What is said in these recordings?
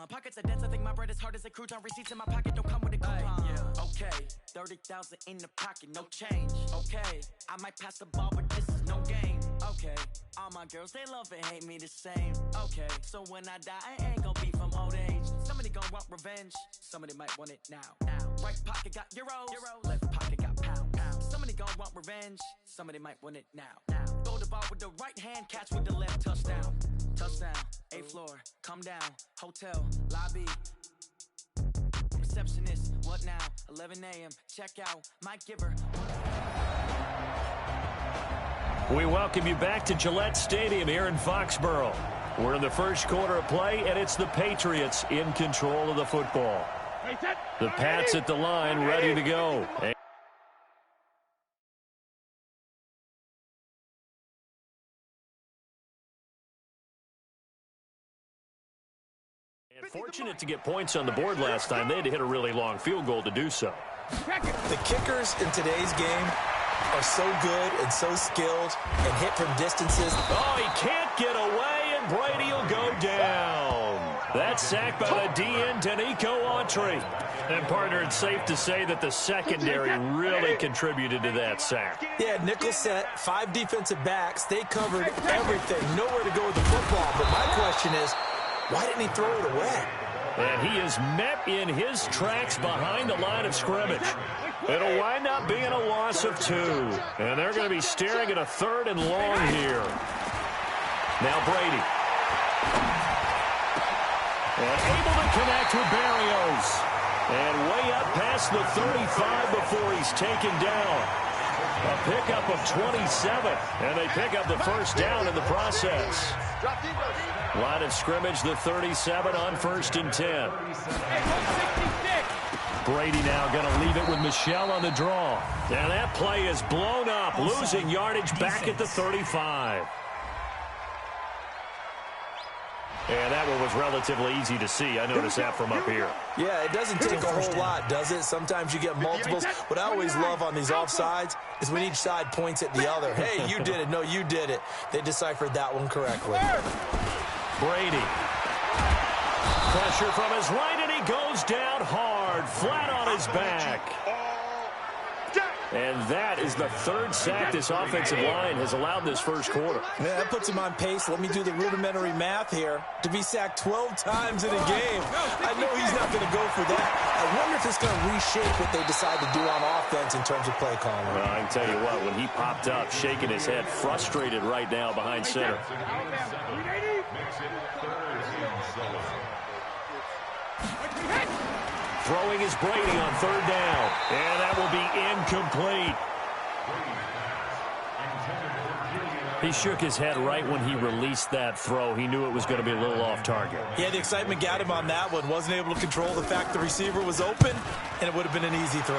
on. Pockets are dense, I think my bread is hard as a crouton. Receipts in my pocket don't come with a coupon. Okay, 30,000 in the pocket, no change. Okay, I might pass the ball, but this is no game. Okay, all my girls, they love and hate me the same. Okay, so when I die, I ain't gon' be from old age. Somebody gon' want revenge, somebody might want it now. Right pocket got euros, left pocket got pounds. Somebody gon' want revenge, somebody might want it now. Throw the ball with the right hand, catch with the left, touchdown. Touchdown, 8th floor, come down, hotel, lobby. Receptionist, what now? 11 a.m., check out, Mike Giver. We welcome you back to Gillette Stadium here in Foxborough. We're in the first quarter of play, and it's the Patriots in control of the football. The Pats at the line, ready to go. And fortunate to get points on the board last time. They had to hit a really long field goal to do so. The kickers in today's game are so good and so skilled and hit from distances. Oh, he can't get away, and Brady will go down. That's sacked by the DN, Danico Autry. And, partner, it's safe to say that the secondary really contributed to that sack. Yeah, nickel set, 5 defensive backs. They covered everything. Nowhere to go with the football. But my question is, why didn't he throw it away? And he is met in his tracks behind the line of scrimmage. It'll wind up being a loss of 2. And they're going to be staring at a 3rd and long here. Now Brady. And able to connect with Barrios. And way up past the 35 before he's taken down. A pickup of 27. And they pick up the first down in the process. Line of scrimmage, the 37 on 1st and 10. Brady now going to leave it with Michel on the draw. And that play is blown up, losing yardage back at the 35. And that one was relatively easy to see. I noticed that from up here. Yeah, it doesn't take a whole lot, does it? Sometimes you get multiples. What I always love on these offsides is when each side points at the other. Hey, you did it. No, you did it. They deciphered that one correctly. Brady. Pressure from his right, and he goes down hard, flat on his back. And that is the 3rd sack this offensive line has allowed this first quarter. Yeah, that puts him on pace. Let me do the rudimentary math here. To be sacked 12 times in a game, I know he's not going to go for that. I wonder if it's going to reshape what they decide to do on offense in terms of play calling. Well, I can tell you what, when he popped up, shaking his head, frustrated right now behind center. Throwing is Brady on 3rd down. And that will be incomplete. He shook his head right when he released that throw. He knew it was going to be a little off target. Yeah, the excitement got him on that one. Wasn't able to control the fact the receiver was open, and it would have been an easy throw.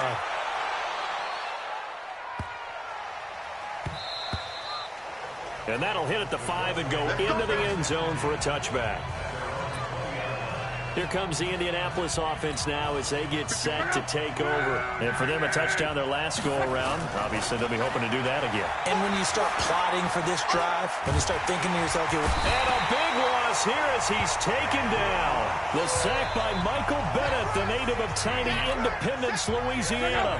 And that'll hit at the 5 and go into the end zone for a touchback. Here comes the Indianapolis offense now as they get set to take over. And for them, a touchdown their last go-around. Obviously, they'll be hoping to do that again. And when you start plotting for this drive, when you start thinking to yourself, and a big loss here as he's taken down. The sack by Michael Bennett, the native of tiny Independence, Louisiana.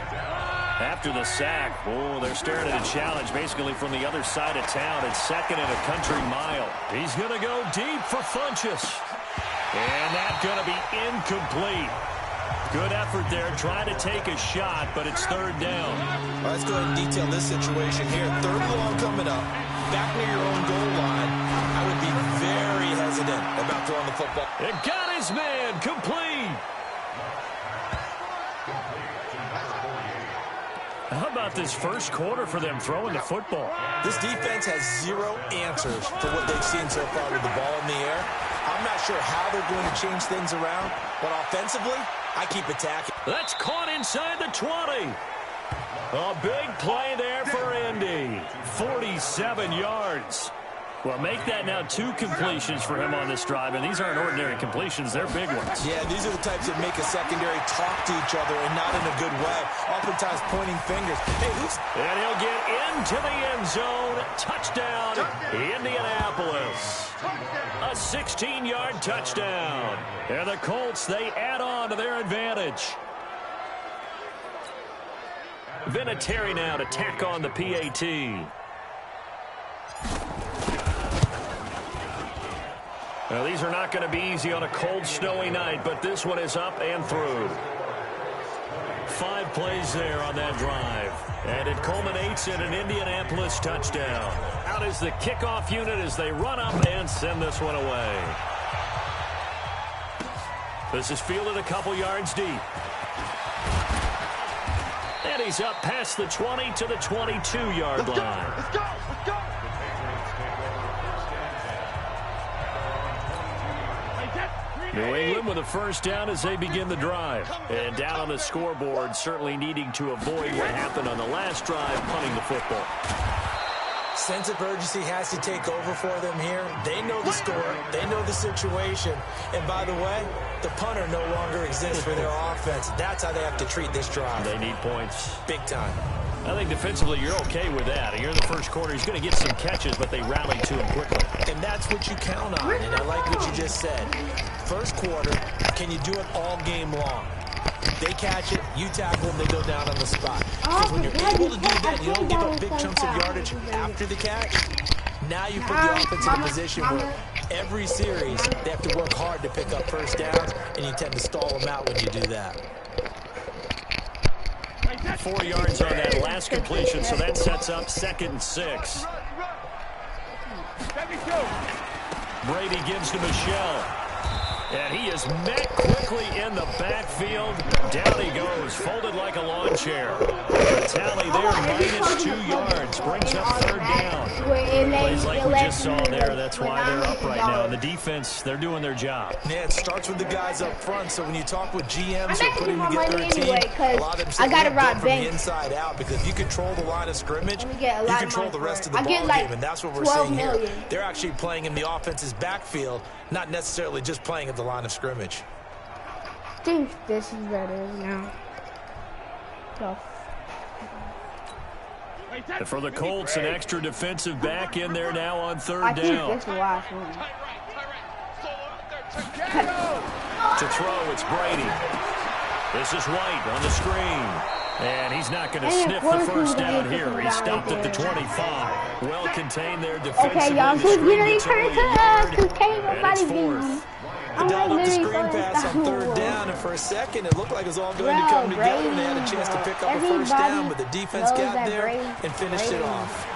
After the sack, they're staring at a challenge basically from the other side of town. It's 2nd and a country mile. He's going to go deep for Funchess. And that's going to be incomplete. Good effort there, trying to take a shot, but it's 3rd down. Well, let's go ahead and detail this situation here. 3rd and long coming up. Back near your own goal line. I would be very hesitant about throwing the football. It got his man, complete. How about this first quarter for them throwing the football? This defense has 0 answers for what they've seen so far with the ball in the air. I'm not sure how they're going to change things around, but offensively, I keep attacking. That's caught inside the 20. A big play there for Indy. 47 yards. Well, make that now 2 completions for him on this drive, and these aren't ordinary completions. They're big ones. Yeah, these are the types that make a secondary talk to each other and not in a good way, oftentimes pointing fingers. Hey, and he'll get into the end zone. Touchdown, Indianapolis. A 16-yard touchdown. And the Colts, they add on to their advantage. Vinatieri now to tack on the PAT. Now, these are not going to be easy on a cold, snowy night, but this one is up and through. 5 plays there on that drive. And it culminates in an Indianapolis touchdown. Out is the kickoff unit as they run up and send this one away. This is fielded a couple yards deep. And he's up past the 20 to the 22-yard line. Let's go! Let's go! New England with a first down as they begin the drive. And down on the scoreboard, certainly needing to avoid what happened on the last drive, punting the football. Sense of urgency has to take over for them here. They know the score. They know the situation. And by the way, the punter no longer exists for their offense. That's how they have to treat this drive. They need points. Big time. I think defensively you're okay with that. Here in the first quarter, he's going to get some catches, but they rallied to him quickly. And that's what you count on. And I like what you just said. First quarter, can you do it all game long? They catch it, you tackle them, they go down on the spot. Because when you're able to do that, you don't give up big chunks of yardage after the catch. Now you put the offense in a position where every series they have to work hard to pick up first downs, and you tend to stall them out when you do that. 4 yards on that last completion, so that sets up 2nd and 6. Brady gives to Michelle. And he is met quickly in the backfield. Down he goes, folded like a lawn chair. The tally there, -2 yards, brings up 3rd down. Plays like we just saw there, that's why they're up right now. And the defense, they're doing their job. Yeah, it starts with the guys up front. So when you talk with GMs who are putting together a team, a lot of them say build from the inside out. Because if you control the line of scrimmage, you control the rest of the ball game. And that's what we're seeing here. They're actually playing in the offense's backfield, not necessarily just playing at the line of scrimmage. I think this is better now. And for the Colts, an extra defensive back in there now on 3rd down. I think this is the last one. To throw, it's Brady. This is White on the screen. And he's not going to sniff the first down here. He stopped at the 25. Well contained there defensively. Okay, y'all, who's going to return to us? Because can't nobody beat me. Dialed up the screen pass on 3rd down, and for a second it looked like it was all going to come together, and they had a chance to pick up a first down, but the defense got there and finished it off.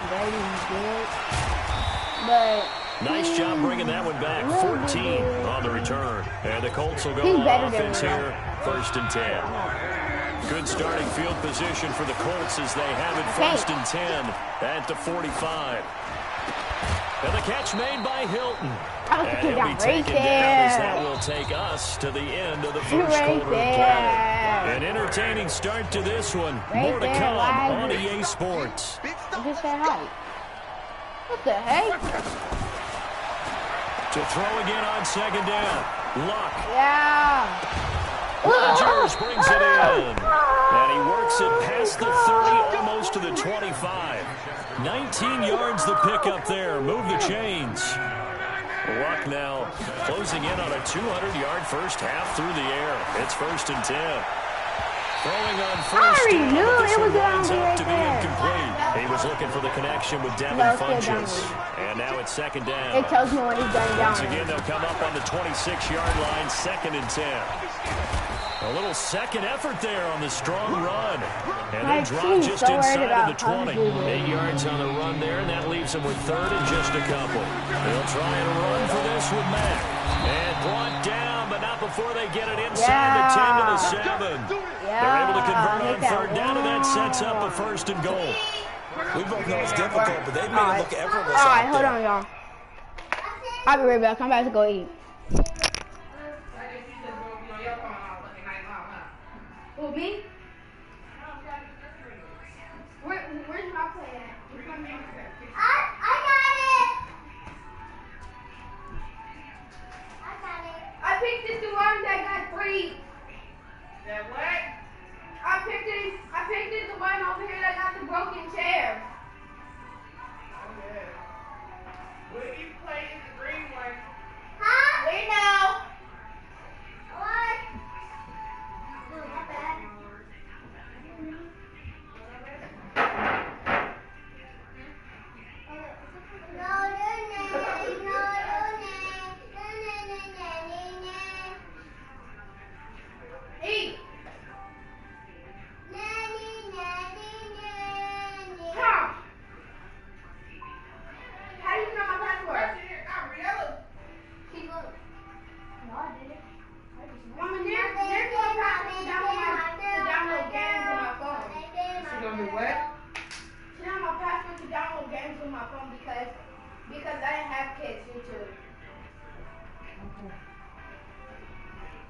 Nice job bringing that one back. 14 on the return. And the Colts will go on offense here, 1st and 10. Good starting field position for the Colts as they have it 1st and 10 at the 45. And the catch made by Hilton. And he'll be taken down as that will take us to the end of the first quarter of play. An entertaining start to this one. More to come on EA Sports. Just say hi. What the heck? To throw again on 2nd down. Luck. Yeah. Rodgers brings it in. And he works it past the 30, almost to the 25. 19 yards the pickup there. Move the chains. Luck now closing in on a 200-yard first half through the air. It's 1st and 10. Throwing on 1st down, but this one winds up to be incomplete. He was looking for the connection with Devin Funchess. And now it's 2nd down. It tells me when he's done down. Once again, they'll come up on the 26-yard line, 2nd and 10. A little second effort there on the strong run. And then drop just inside of the 20. 8 yards on the run there, and that leaves them with 3rd and just a couple. They'll try and run for this with Mack. And brought down, but not before they get it inside the 10 to the 7. They're able to convert on 3rd down, and that sets up a 1st and goal. We both know it's difficult, but they've made it look effortless. All right, hold on, y'all. I'll be right back. I'm about to go eat. Who, me? Where's my plate at? I got it!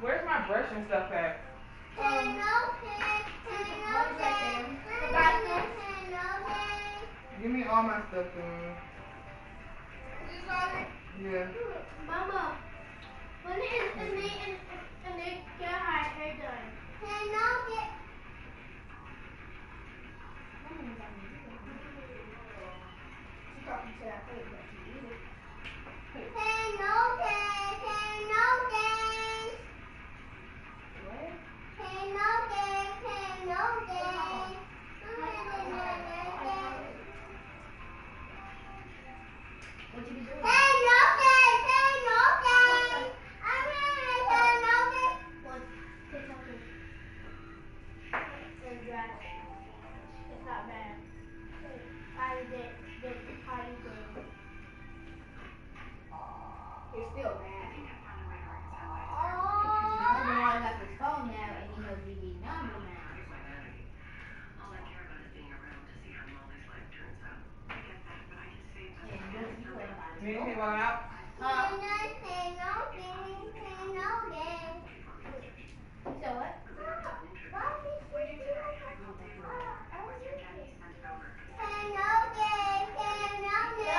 Where's my brush and stuff at? Give me all my stuff then. Yeah. Mama, when is and they get her hair done? She's talking to that plate, but she eat it. What you be doing? What? And grass. It's not bad. I did potty thing. It's still bad. Oh, the one got his phone now and he knows VV number now. All I care about is being around to see how Molly's life turns out. I get that, but I can save that. And you play by You need anything while I'm out? So what? Love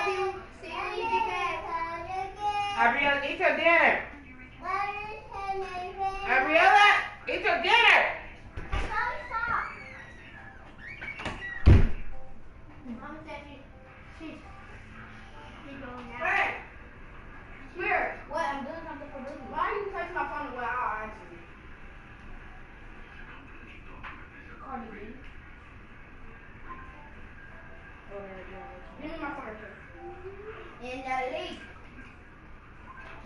you. See you when you get back. Gabriella, eat your dinner. Gabriella, eat your dinner. Mama said she's going now. Hey, Spirit. What? I'm doing something for Ruby. Why are you touching my phone? Well, I'll answer you. Cardi B. Give me my phone. In the league.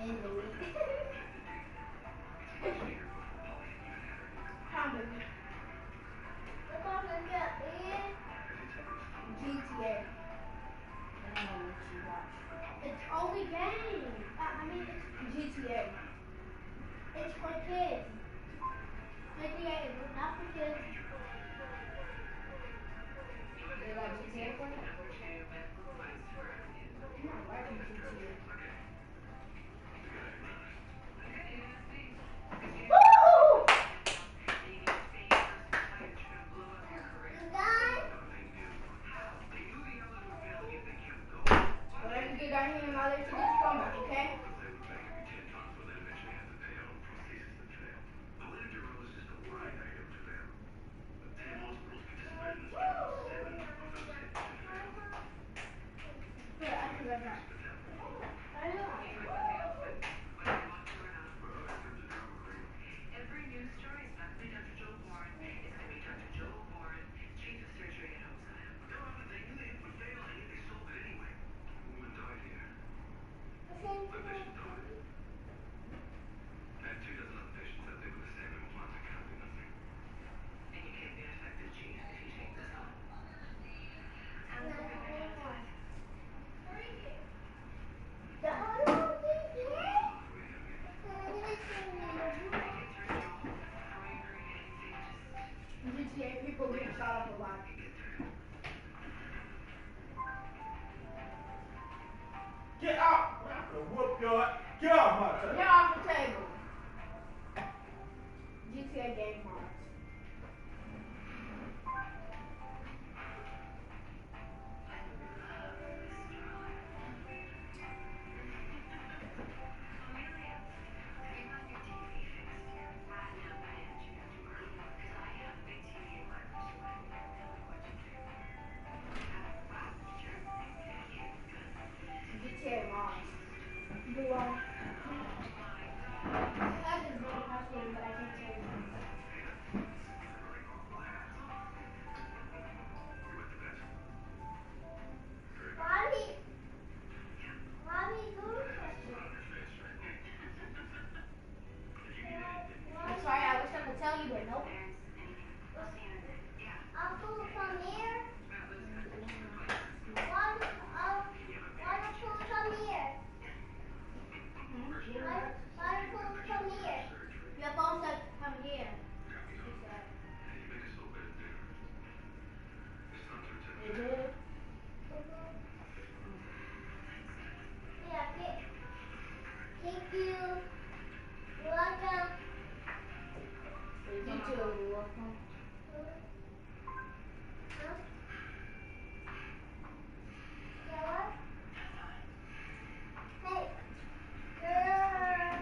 In the league. Pound it. Look on the gut, man. GTA. I don't know what you watch. It's only games. I mean, it's GTA. It's for kids. GTA is not for kids. They like GTA for you? I'm not watching GTA. Woo! Whenever you get down here in my life, you get your phone back, okay? come. Huh? Yeah, what? Hey.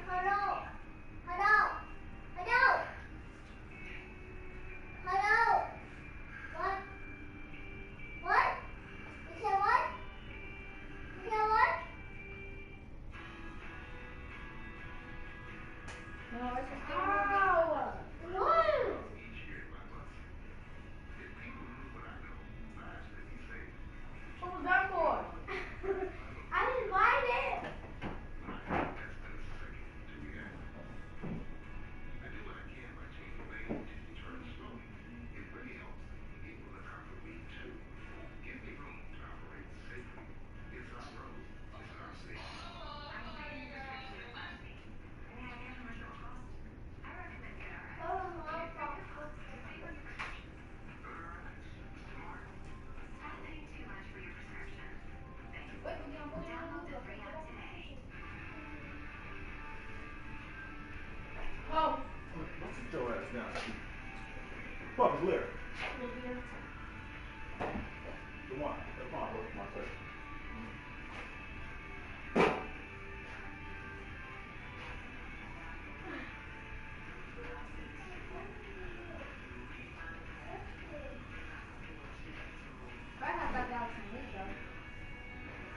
Hello. Hello. Hello. Hello. What? What? You said what? You said what? No, it's just ow! Woo! What was that for? I didn't mind it. Any idea how much it will cost? I recommend GoodRx. Stop paying too much for your prescription. Thanks. Wait, we're gonna put it in Download the the free app today. Oh, Go sit your ass down. Fuck is Larry. Olivia. Come on. Come on. Look, come on, sir. I have that down to me though.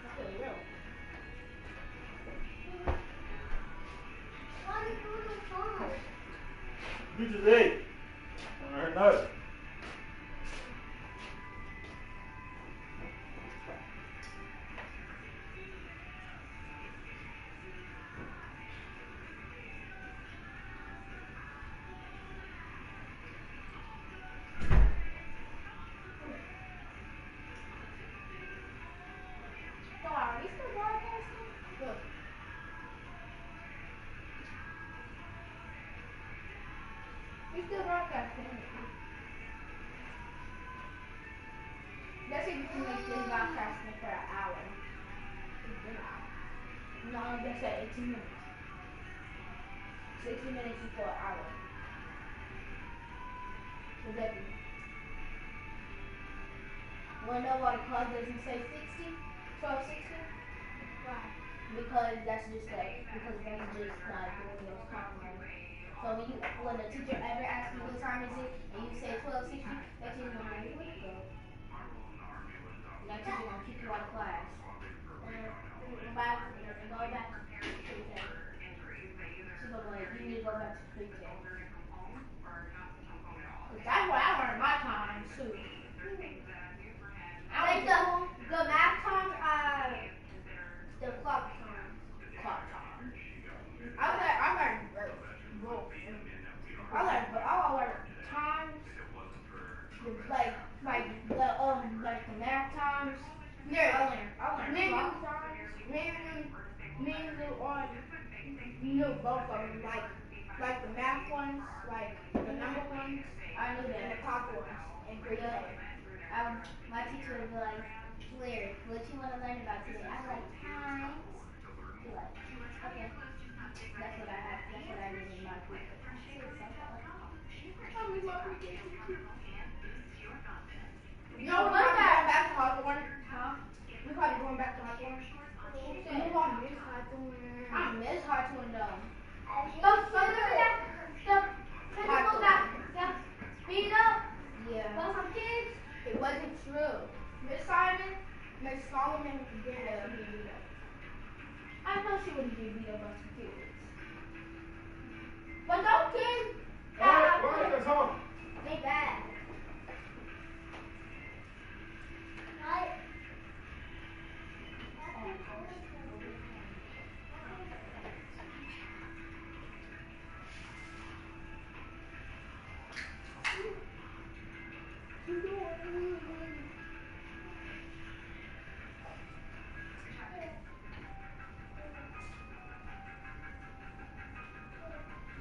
That's really real. Why are you doing the phone? You just ate. I heard nothing. So are we still broadcasting? Good. We still broadcasting. Let's see if we can make this broadcasting for an hour. It's been an hour. No, let's say 18 minutes. 60 minutes before an hour. Would that be? Wanna know why the clock doesn't say 60? 12:60? Why? Because that's just doing those timelines. So when the teacher ever asks you what time is it and you say 12:60, that teacher's gonna be like, where'd you go? That teacher gonna kick you out of class. Go back and go back to pre-K. She's gonna be like, you need to go back to pre-K. That's what I learned my times too. Like the math times are the clock times. Clock times. I learned both. I learned times. Like the math times. Yeah, I learned clock times. Me and Lou on knew both of them. Like the math ones, like the number ones. I knew them. And the clock ones. And pre-K. My teacher would be like, Larry, what you want to learn about today? I'm like, times. She's like, okay. That's what I did in my pre-K classes. I'm in my pre-K too. No, we're going back to Hawthorne. Huh? We're probably going back to Hawthorne. You want Miss Hawthorne? I miss Hawthorne though. But remember that the principal got beat up? Yeah. By some kids? It wasn't true. Miss Solomon didn't get beat up. I know she wouldn't get beat up by some kids. But those kids, they bad. Right?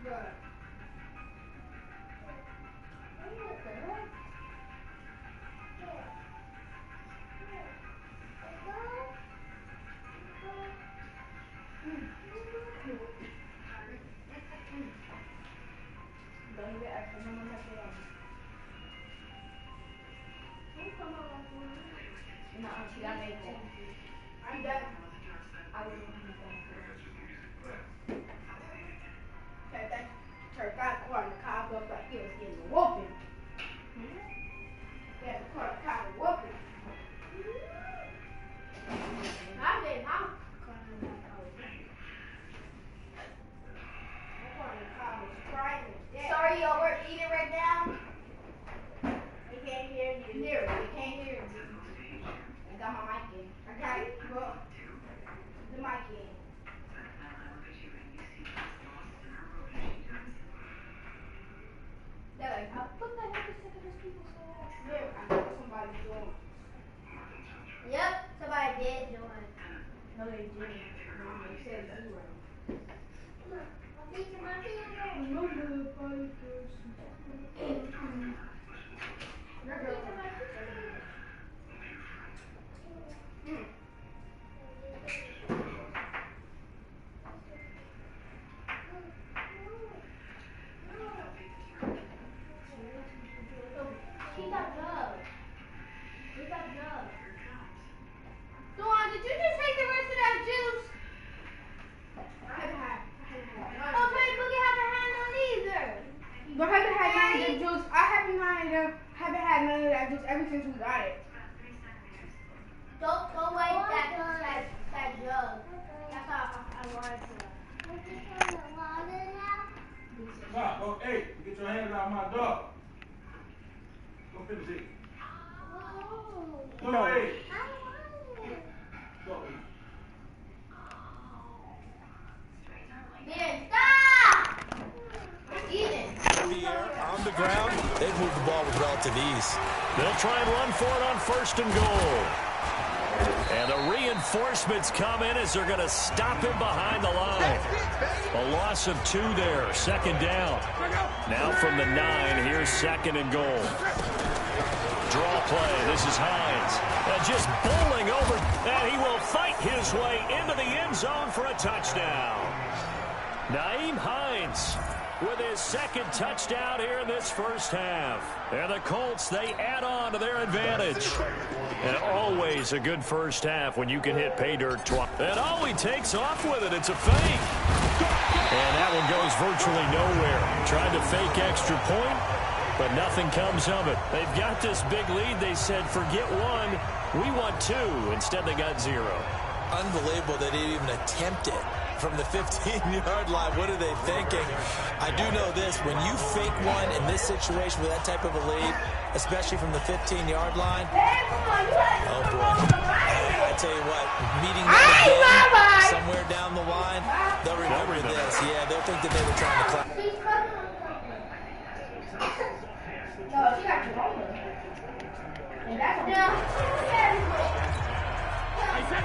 Good. What the heck? Don't even ask me how much I put on. No, she got made that. I'm done. I was okay, thanks. Her got caught in the car, looked like he was getting a whooping. Yeah, the car got a whooping. I didn't. I'm caught in the car. Sorry, y'all, we're eating right now. They can't hear you. They can't hear you. I got my mic in. Okay, well, the mic in. They're like, what the heck is taking those people so long? Yeah, I know somebody joined. Yep, somebody did join. No, they didn't. They said zero. Dawn, did you just take the rest of that juice? I haven't had none. Okay, Boogie haven't had none either. Don't haven't had none of the juice. I haven't had none of that juice ever since we got it. Don't waste that jug. That's all I wanted to. Stop. Oh, hey, get your hands out of my dog. Go finish it. Go, hey. Go. Ben, stop! Ethan. On the ground, they've moved the ball with relative ease. They'll try and run for it on 1st and goal. And the reinforcements come in as they're going to stop him behind the line. A loss of 2 there, 2nd down. Now from the 9, here's 2nd and goal. Draw play, this is Hines. Just bowling over, and he will fight his way into the end zone for a touchdown. Nyheim Hines with his 2nd touchdown here in this first half. And the Colts, they add on to their advantage. And always a good first half when you can hit pay dirt twice. And oh, he takes off with it. It's a fake. And that one goes virtually nowhere. Tried to fake extra point, but nothing comes of it. They've got this big lead. They said, forget 1. We want 2. Instead, they got 0. Unbelievable they didn't even attempt it from the 15-yard line. What are they thinking? I do know this. When you fake one in this situation with that type of a lead, especially from the 15-yard line, oh, boy. I tell you what, meeting them again somewhere down the line, they'll remember this. Yeah, they'll think that they were trying to clap. No, she got you over. And that's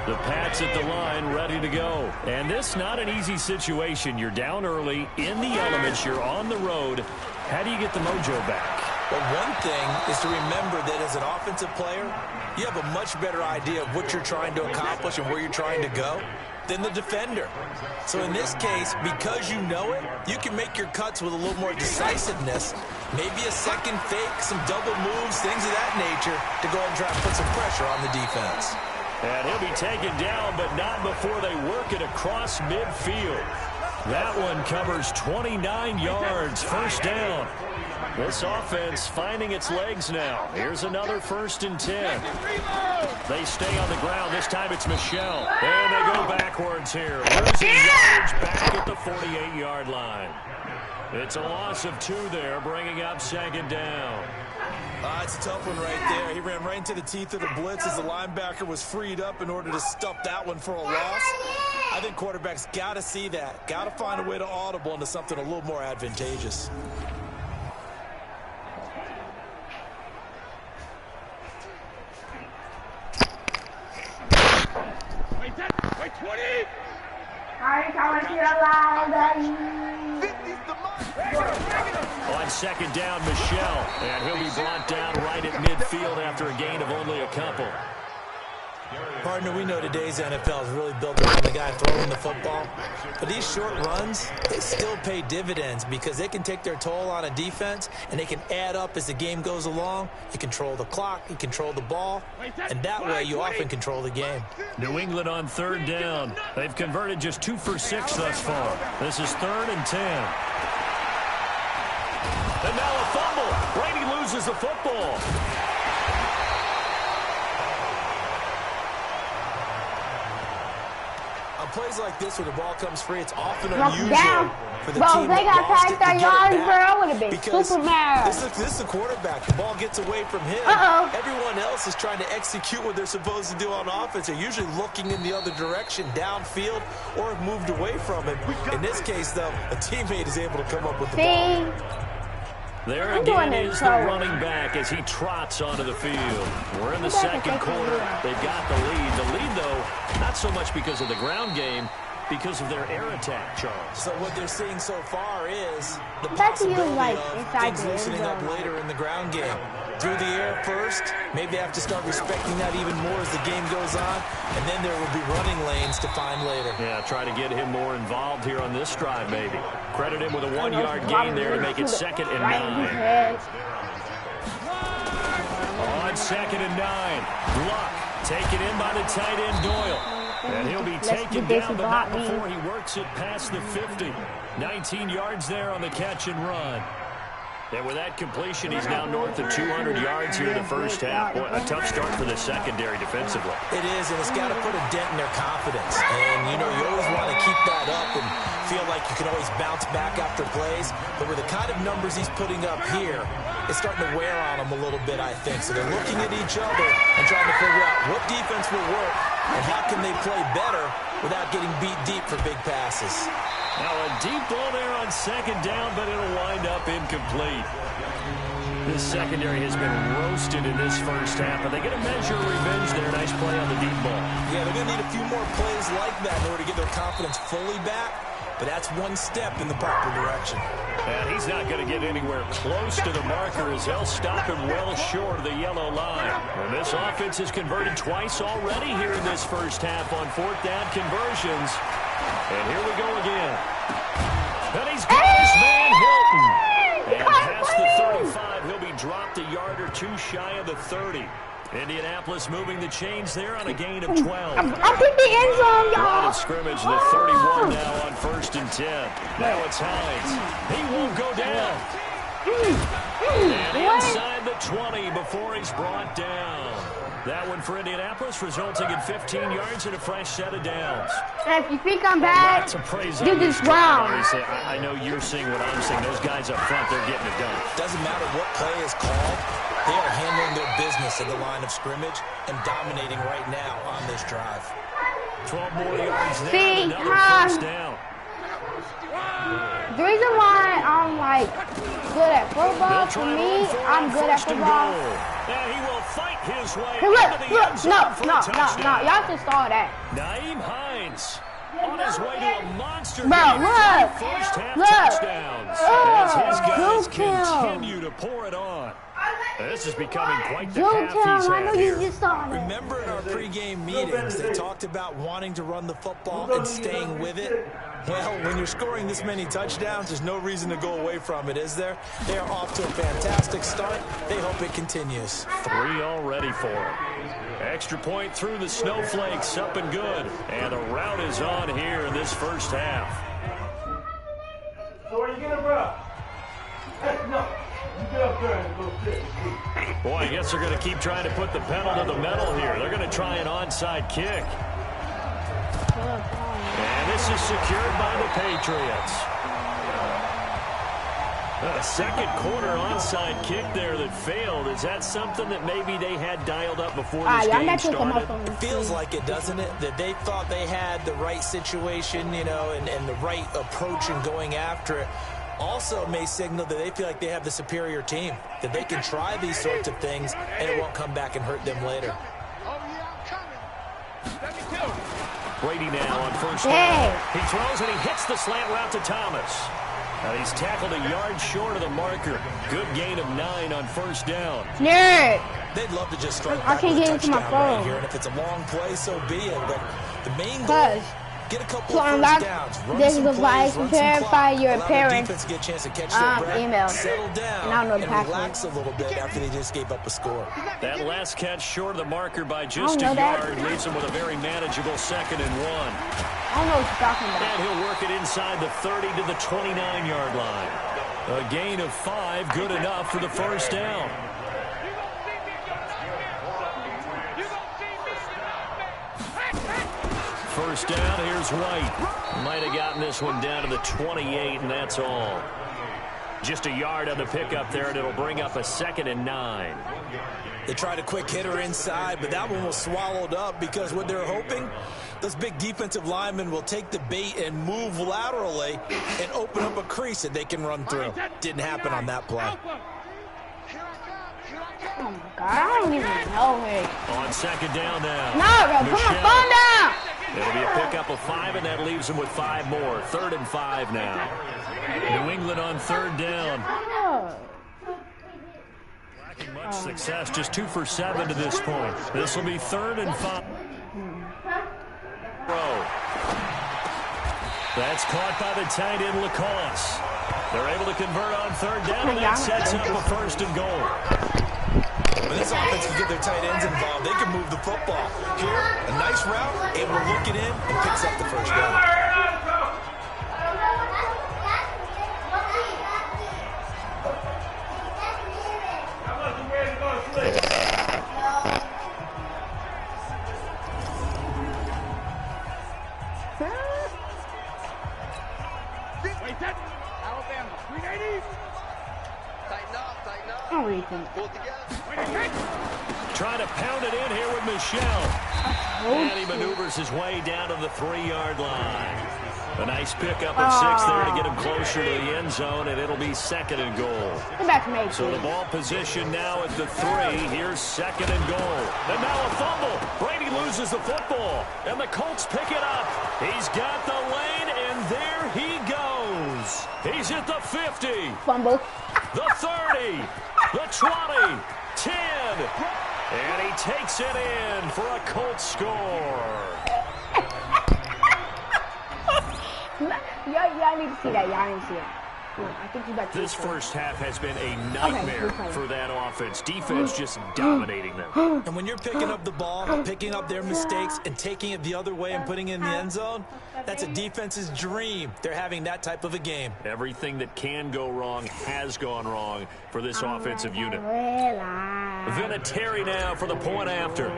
The Pats at the line, ready to go. And this not an easy situation. You're down early, in the elements, you're on the road. How do you get the mojo back? Well, one thing is to remember that as an offensive player, you have a much better idea of what you're trying to accomplish and where you're trying to go than the defender. So in this case, because you know it, you can make your cuts with a little more decisiveness, maybe a second fake, some double moves, things of that nature, to go ahead and try and put some pressure on the defense. And he'll be taken down, but not before they work it across midfield. That one covers 29 yards, 1st down. This offense finding its legs now. Here's another 1st and 10. They stay on the ground. This time it's Michelle. And they go backwards here. Losing yardage back at the 48-yard line. It's a loss of 2 there, bringing up 2nd down. It's a tough one right there. He ran right into the teeth of the blitz as the linebacker was freed up in order to stuff that one for a loss. I think quarterbacks got to see that. Got to find a way to audible into something a little more advantageous. Wait, 20! I can't feel alive. On 2nd down, Michelle. And he'll be brought down right at midfield after a gain of only a couple. Partner, we know today's NFL is really built around the guy throwing the football. But these short runs, they still pay dividends because they can take their toll on a defense and they can add up as the game goes along. You control the clock, you control the ball, and that way you often control the game. New England on 3rd down. They've converted just 2 for 6 thus far. This is 3rd and 10. And now a fumble. Brady loses the football. On plays like this where the ball comes free, it's often unusual for the team they got that lost it to get yards, it bro. back. I would have been Because super mad. this is the quarterback. The ball gets away from him. Everyone else is trying to execute what they're supposed to do on offense. They're usually looking in the other direction, downfield, or have moved away from him. In this case, though, a teammate is able to come up with the ball. There again is the running back as he trots onto the field. We're in the second quarter. They've got the lead. The lead, though, not so much because of the ground game, because of their air attack, Charles. So what they're seeing so far is the possibility of things loosening up later in the ground game. Through the air first, maybe they have to start respecting that even more as the game goes on, and then there will be running lanes to find later. Yeah, try to get him more involved here on this drive, maybe. Credit him with a 1-yard gain there to make it 2nd and 9. On 2nd and 9, Luck taken in by the tight end Doyle. And he'll be taken down, but not before he works it past the 50. 19 yards there on the catch and run. And with that completion, he's now north of 200 yards here in the first half. Boy, a tough start for the secondary defensively. It is, and it's got to put a dent in their confidence. And, you know, you always want to keep that up and feel like you can always bounce back after plays. But with the kind of numbers he's putting up here, it's starting to wear on them a little bit, I think. So they're looking at each other and trying to figure out what defense will work and how can they play better without getting beat deep for big passes. Now a deep ball there on 2nd down, but it'll wind up incomplete. This secondary has been roasted in this first half, and they get a measure of revenge there. Nice play on the deep ball. Yeah, they're going to need a few more plays like that in order to get their confidence fully back, but that's one step in the proper direction. And he's not going to get anywhere close to the marker as they'll stop him well short of the yellow line. And this offense has converted twice already here in this first half on 4th down conversions. And here we go again. And he's got his man Hilton. And past the 35, he'll be dropped a yard or 2 shy of the 30. Indianapolis moving the chains there on a gain of 12. I picked the end zone, y'all. Line of scrimmage, the 31 now on 1st and 10. Now it's Hines. He won't go down. And inside the 20 before he's brought down. That one for Indianapolis, resulting in 15 yards and a fresh set of downs. And if you think I'm bad, you just wrong. I know you're seeing what I'm seeing. Those guys up front, they're getting it done. Doesn't matter what play is called. They are handling their business at the line of scrimmage and dominating right now on this drive. 12 more yards there, another first down. The reason why I'm like good at football, for me, I'm good at football. And he will fight his way Look, into the end zone for a touchdown. y'all just saw that. Naeem Hines on his way to a monster Bro, game. look, First half look. touchdowns as his guys Joe continue to pour it on. This is becoming quite the Joe half he's I know had you here. just saw that. Remember in our pregame meetings, they talked about wanting to run the football and staying with it. Well, when you're scoring this many touchdowns, there's no reason to go away from it, is there? They are off to a fantastic start. They hope it continues. 3 already for him. Extra point through the snowflakes, up and good. And the route is on here in this first half. So where you get it, bro? Hey, no. You get up there and go sit. Boy, I guess they're going to keep trying to put the pedal to the metal here. They're going to try an onside kick. And this is secured by the Patriots. A second quarter onside kick there that failed. Is that something that maybe they had dialed up before this game started? It feels like it, doesn't it? That they thought they had the right situation, you know, and the right approach in going after it. Also may signal that they feel like they have the superior team, that they can try these sorts of things and it won't come back and hurt them later. Brady now on first down. He throws and he hits the slant route to Thomas. And he's tackled a yard short of the marker. Good gain of 9 on first down. Nerd. They'd love to just strike I back can't with a get into my touchdown phone. right here, and if it's a long play, so be it. But the main goal, get a couple So of unlock first downs, run this some device, plays, run some verify clock, your allow the parents' defense to get a chance to catch their breath, email. settle down, And I don't know the and password. relax a little bit after they just gave up a score. That last catch short of the marker by just a know that. yard leaves him with a very manageable 2nd and 1. I don't know what you're talking about. And he'll work it inside the 30 to the 29-yard line. A gain of 5, good enough for the first down. First down, here's White. Might have gotten this one down to the 28, and that's all. Just a yard on the pickup there, and it'll bring up a 2nd and 9. They tried a quick hitter inside, but that one was swallowed up because what they're hoping, those big defensive linemen will take the bait and move laterally and open up a crease that they can run through. Didn't happen on that play. Oh my God, I don't even know it. On 2nd down now. No, bro, put my phone down. It'll be a pickup of 5, and that leaves him with 5 more. 3rd and 5 now. New England on 3rd down. Lacking much success, just 2 for 7 to this point. This will be 3rd and 5. That's caught by the tight end Lacoste. They're able to convert on 3rd down, and that sets up a 1st and goal. When this offense can get their tight ends involved, they can move the football. Here, a nice route, able to look it in, and picks up the first down. Trying to pound it in here with Michelle. And he maneuvers his way down to the 3-yard line. A nice pickup of 6 there to get him closer to the end zone, and it'll be 2nd and goal. So the ball position now at the 3. Here's 2nd and goal. And now a fumble. Brady loses the football, and the Colts pick it up. He's got the lane, and there he goes. He's at the 50. Fumble. The 30. The 20. 10. And he takes it in for a Colts score. Y'all need to see that. Y'all need to see it. I think this first half has been a nightmare for that offense. Defense just dominating them. And when you're picking up the ball, picking up their mistakes, and taking it the other way and putting it in the end zone, that's a defense's dream. They're having that type of a game. Everything that can go wrong has gone wrong for this offensive unit. Vinatieri now for the point after.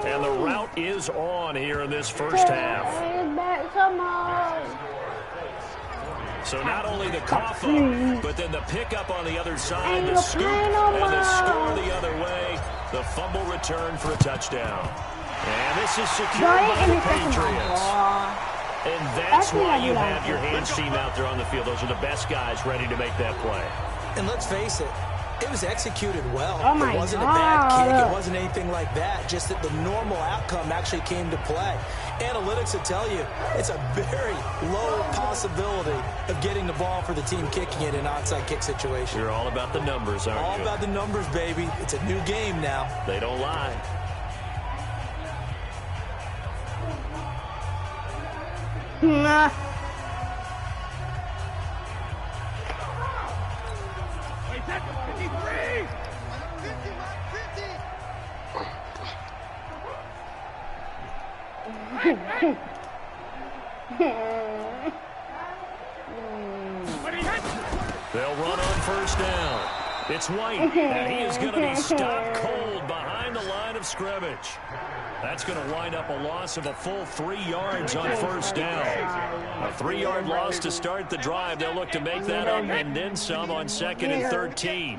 And the route is on here in this first half. So not only the cough up, but then the pickup on the other side, the scoop, and the score the other way. The fumble return for a touchdown. And this is secured by the Patriots. And that's why you have your hands team out there on the field. Those are the best guys ready to make that play. And let's face it, it was executed well. Oh my it wasn't God. a bad kick. It wasn't anything like that. Just that the normal outcome actually came to play. Analytics will tell you it's a very low possibility of getting the ball for the team kicking it in an onside kick situation. You're all about the numbers, aren't you? All about the numbers, baby. It's a new game now. They don't lie. Nah. They'll run on first down. It's White, and he is going to be stopped cold behind the line of scrimmage. That's going to wind up a loss of a full 3 yards on first down. A 3-yard loss to start the drive. They'll look to make that up and then some on 2nd and 13.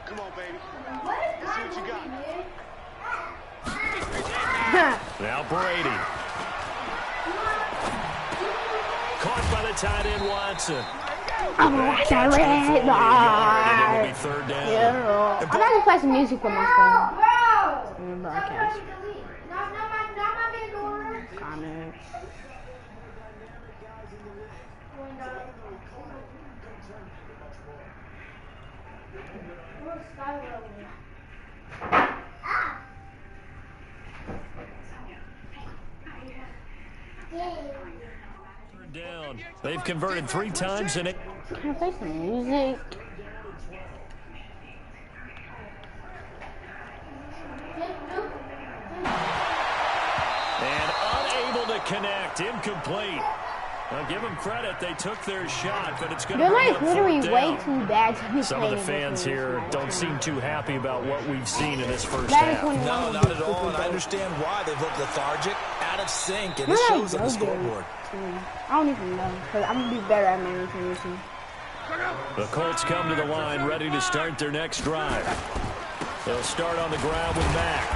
Come on, baby. Let's see what you got. Now Brady. Caught by the tight end Watson. I'm like a red And it'll be third down. Yeah. I'm about to play some music with my phone. In the broadcast. Comments. Down. They've converted 3 times in it. Can I play some music? And unable to connect. Incomplete. I'll give them credit. They took their shot, but it's going to They're bring like up literally 4th way down. too bad to be Some of the playing fans this here don't seem too happy about what we've seen in this first That is half. when No, not at all, and I understand why. They've looked lethargic, out of sync, and it shows on the scoreboard. I don't even know, because I'm going to be better at managing. The Colts come to the line ready to start their next drive. They'll start on the ground with Mack.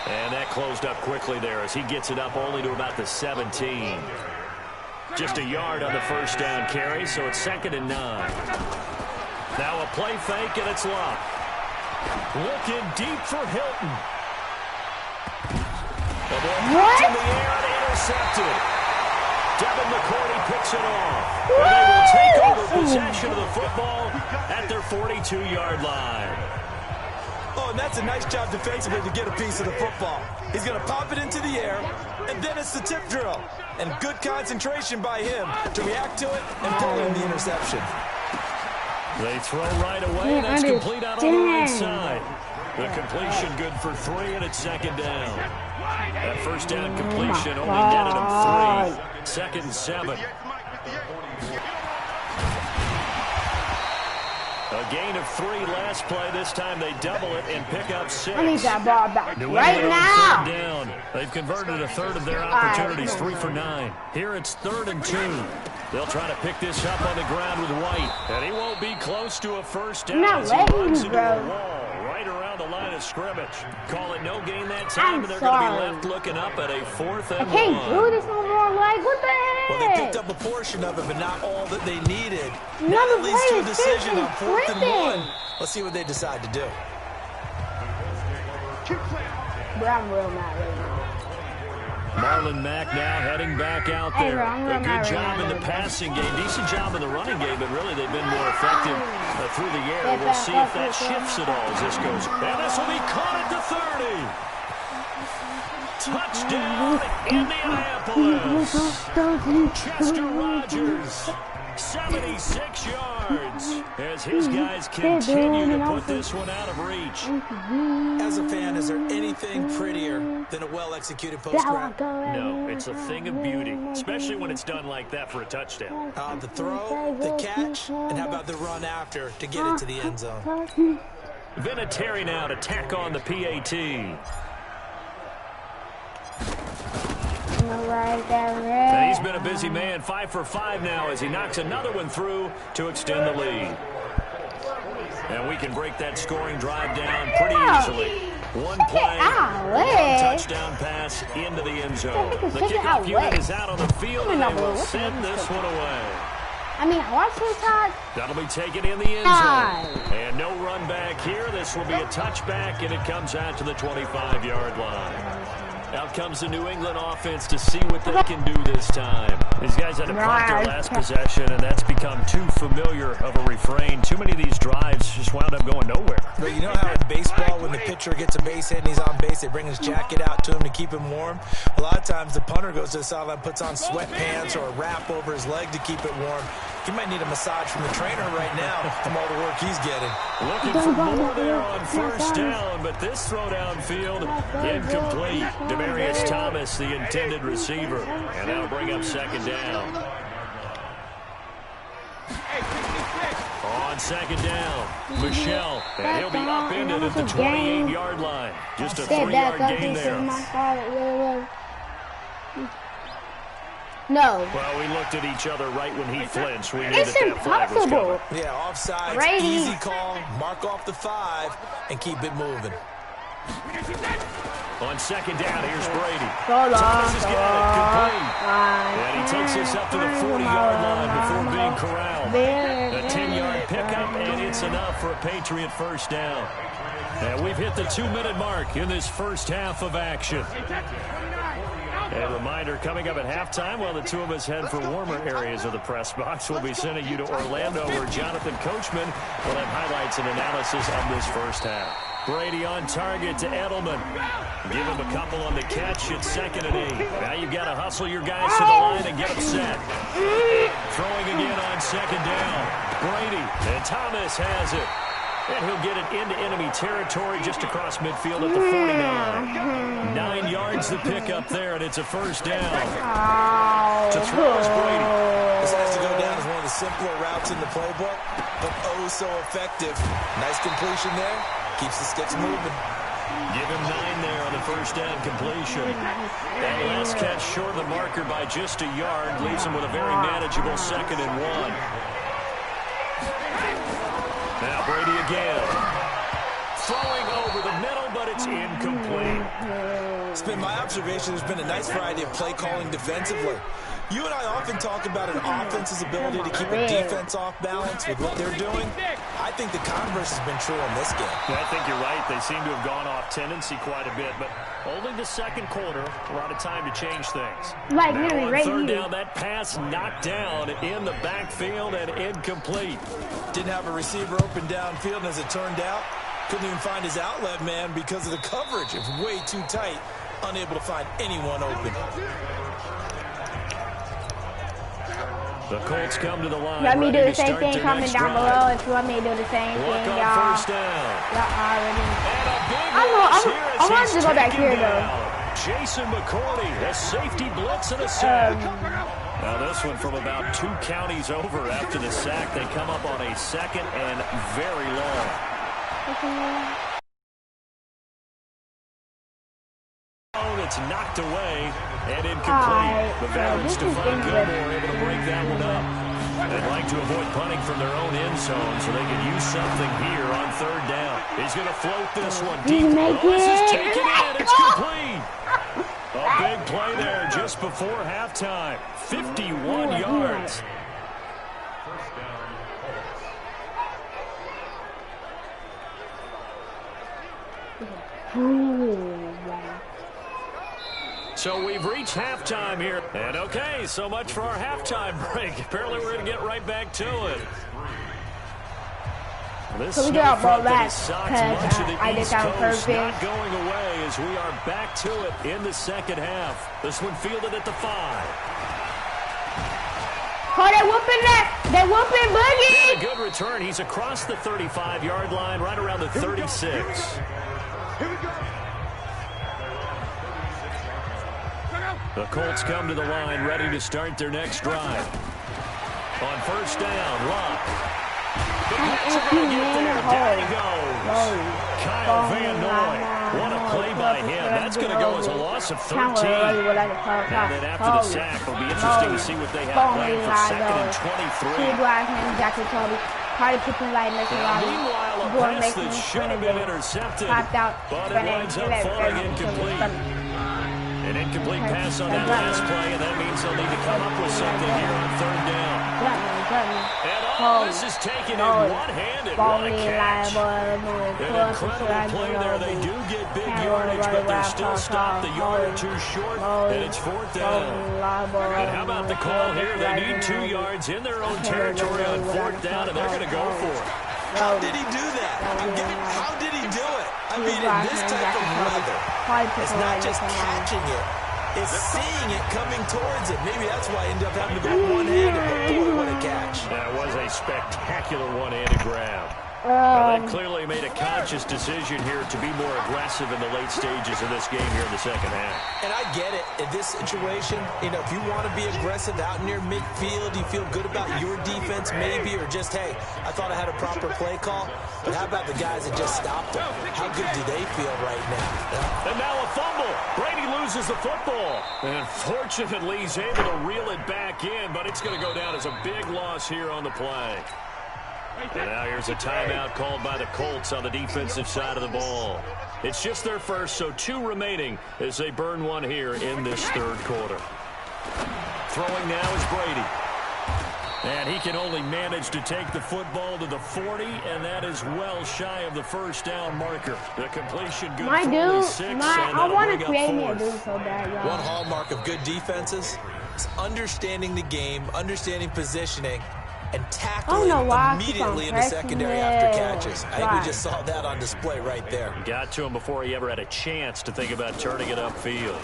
And that closed up quickly there as he gets it up only to about the 17. Just a yard on the first down carry, so it's 2nd and 9. Now a play fake, and it's Luck. Looking deep for Hilton. The ball in the air and intercepted. Devin McCourty picks it off. And they will take over possession of the football at their 42-yard line. Oh, and that's a nice job defensively to get a piece of the football. He's going to pop it into the air, and then it's the tip drill. And good concentration by him to react to it and pull in the interception. They throw right away, and that's complete out on the right side. The completion good for 3, and it's 2nd down. That first down completion only netted him 3. 2nd and 7. A gain of 3 last play. This time they double it and pick up 6. I need that ball back New right England now. on 3rd down. They've converted a third of their opportunities, 3 for 9. Here it's 3rd and 2. They'll try to pick this up on the ground with White. And he won't be close to a first down as he runs into a wall right around the line of scrimmage. Call it no gain that time, and they're going to be left looking up at a 4th and 1. I can't do this no more. Like, what the heck? Well, they picked up a portion of it, but not all that they needed. Now that leads to a decision on 4th and 1. Let's see what they decide to do. But I'm real mad right now. Marlon Mack now heading back out there. A good job in the passing game. Decent job in the running game, but really they've been more effective through the air. We'll see if that shifts at all as this goes. And this will be caught at the 30. Touchdown, Indianapolis. Chester Rogers, 76 yards, as his guys continue to put this one out of reach. As a fan, is there anything prettier than a well-executed post route? No, it's a thing of beauty, especially when it's done like that for a touchdown. The throw, the catch, and how about the run after to get it to the end zone? Vinatieri now to tack on the PAT. And he's been a busy man, 5 for 5 now as he knocks another one through to extend the lead. And we can break that scoring drive down pretty easily. One play, one touchdown pass into the end zone. The kickoff unit is out on the field, and they will send this one away. I mean, I watched his touch. That'll be taken in the end zone. And no run back here. This will be a touchback, and it comes out to the 25-yard line. Out comes the New England offense to see what they can do this time. These guys had to punt their last possession, and that's become too familiar of a refrain. Too many of these drives just wound up going nowhere. But you know how in baseball, when the pitcher gets a base hit and he's on base, they bring his jacket out to him to keep him warm? A lot of times the punter goes to the sideline, puts on sweatpants or a wrap over his leg to keep it warm. He might need a massage from the trainer right now from all the work he's getting. Looking for more there on first down, but this throw downfield, incomplete. Demarius Thomas, the intended receiver, and that'll bring up 2nd down. On 2nd down, Michelle, and he'll be upended at the 28-yard line. Just a 3-yard gain there. No. Well, we looked at each other right when he flinched. We knew It's that flag was coming. Yeah, offside, easy call, mark off the 5, and keep it moving. On 2nd down, here's Brady. Thomas has got it, complete. And he takes us up to the 40-yard line before being corralled. A 10-yard pickup, and it's enough for a Patriot first down. And we've hit the 2-minute mark in this first half of action. A reminder, coming up at halftime, while the two of us head for warmer areas of the press box, we'll be sending you to Orlando, where Jonathan Coachman will have highlights and analysis of this first half. Brady on target to Edelman. Give him a couple on the catch at 2nd and 8. Now you've got to hustle your guys to the line and get them set. Throwing again on 2nd down. Brady, and Thomas has it. And he'll get it into enemy territory just across midfield at the 49. 9 yards to pick up there, and it's a first down. To throw is Brady. This has to go down as one of the simpler routes in the playbook, but oh so effective. Nice completion there. Keeps the sticks moving. Give him 9 there on the first down completion. That last catch short of the marker by just a yard leaves him with a very manageable 2nd and 1. Now Brady again. Throwing over the middle, but it's incomplete. It's been my observation there's been a nice variety of play calling defensively. You and I often talk about an offense's ability to keep a defense off balance with what they're doing. I think the converse has been true in this game. Yeah, I think you're right. They seem to have gone off tendency quite a bit, but only the second quarter, a lot of time to change things. Like now literally on right third here. down, that pass knocked down in the backfield and incomplete. Didn't have a receiver open downfield, and as it turned out, couldn't even find his outlet man because of the coverage. It's way too tight, unable to find anyone open. The Colts come to the line. Let me do ready the to same start thing their coming next down drive. below if you want me to do the same Look thing, on y'all. first down. Y'all already. And a big I know, loss I here as wanted he's to go back taken here, though. down. Jason McCourty, a safety blitz and a sack. Now this one from about 2 counties over after the sack. They come up on a 2nd and very long. It's knocked away and incomplete. The veterans Stephon Gilmore able to break that one up. They'd like to avoid punting from their own end zone so they can use something here on 3rd down. He's going to float this one deep. This is taken in. It's complete. A big play there just before halftime. 51 yards. So we've reached halftime here. And okay, so much for our halftime break. Apparently we're going to get right back to it. This So we snow got front ball that back has socked because much of the I did East that on Coast purpose. not going away as we are back to it in the second half. This one fielded at the 5. Oh, they're whooping that. They're whooping And a Boogie. good return. He's across the 35-yard line, right around the 36. The Colts come to the line, ready to start their next drive. On first down, Locke. The Pats are going to get there. Down he goes. Kyle Van Noy. What a play by him. That's going to go as a loss of 13. And then after the sack, it'll be interesting to see what they have planned for 2nd and 23. Meanwhile, a pass that should have been intercepted, but it winds up falling incomplete. An incomplete pass on that last play, and that means they'll need to come up with something here on 3rd down. And all this is taken in one-handed. What a catch. An incredible play there. They do get big yardage, but they're still stopped a yard or 2 short, and it's 4th down. And how about the call here? They need 2 yards in their own territory on 4th down, and they're going to go for it. How did he do that? How did he do it? I mean, in this type of weather, it's not just catching it, it's seeing it coming towards it. Maybe that's why I ended up having to go one-handed, but boy, what a catch. That was a spectacular one-handed grab. Well, they clearly made a conscious decision here to be more aggressive in the late stages of this game here in the second half. And I get it. In this situation, you know, if you want to be aggressive out near midfield, you feel good about your defense maybe, or just, hey, I thought I had a proper play call. But how about the guys that just stopped them? How good do they feel right now? And now a fumble. Brady loses the football. And fortunately, he's able to reel it back in, but it's going to go down as a big loss here on the play. And now here's a timeout called by the Colts on the defensive side of the ball. It's just their first, so 2 remaining as they burn one here in this 3rd quarter. Throwing now is Brady. And he can only manage to take the football to the 40, and that is well shy of the first down marker. The completion good for only 6, and I want to bring create up me a 4th. dude so bad, y'all. One hallmark of good defenses is understanding the game, understanding positioning, and tackling immediately in the secondary after catches. I think we just saw that on display right there. Got to him before he ever had a chance to think about turning it upfield.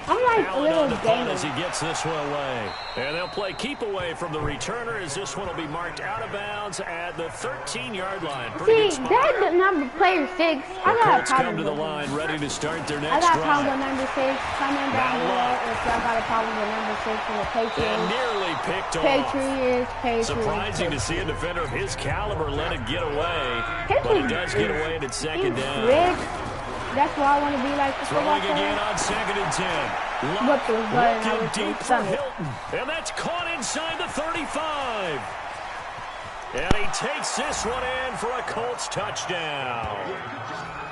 I'm like a little gamer. gamer. As he gets this one away. And they'll play keep away from the returner as this one will be marked out of bounds at the 13-yard line. Pretty See, that's the number player 6. I got a problem come to the with line ready to start their I next got a drive. problem with number 6. Comment down below if y'all got a problem with number 6 for the Patriots. And nearly picked off. Patriots. Surprising to see a defender of his caliber let it get away. But it does get away and it's second down. Rick. That's why I want to be like the Throwing again on 2nd and 10. Looking deep for Hilton. And that's caught inside the 35. And he takes this one in for a Colts touchdown.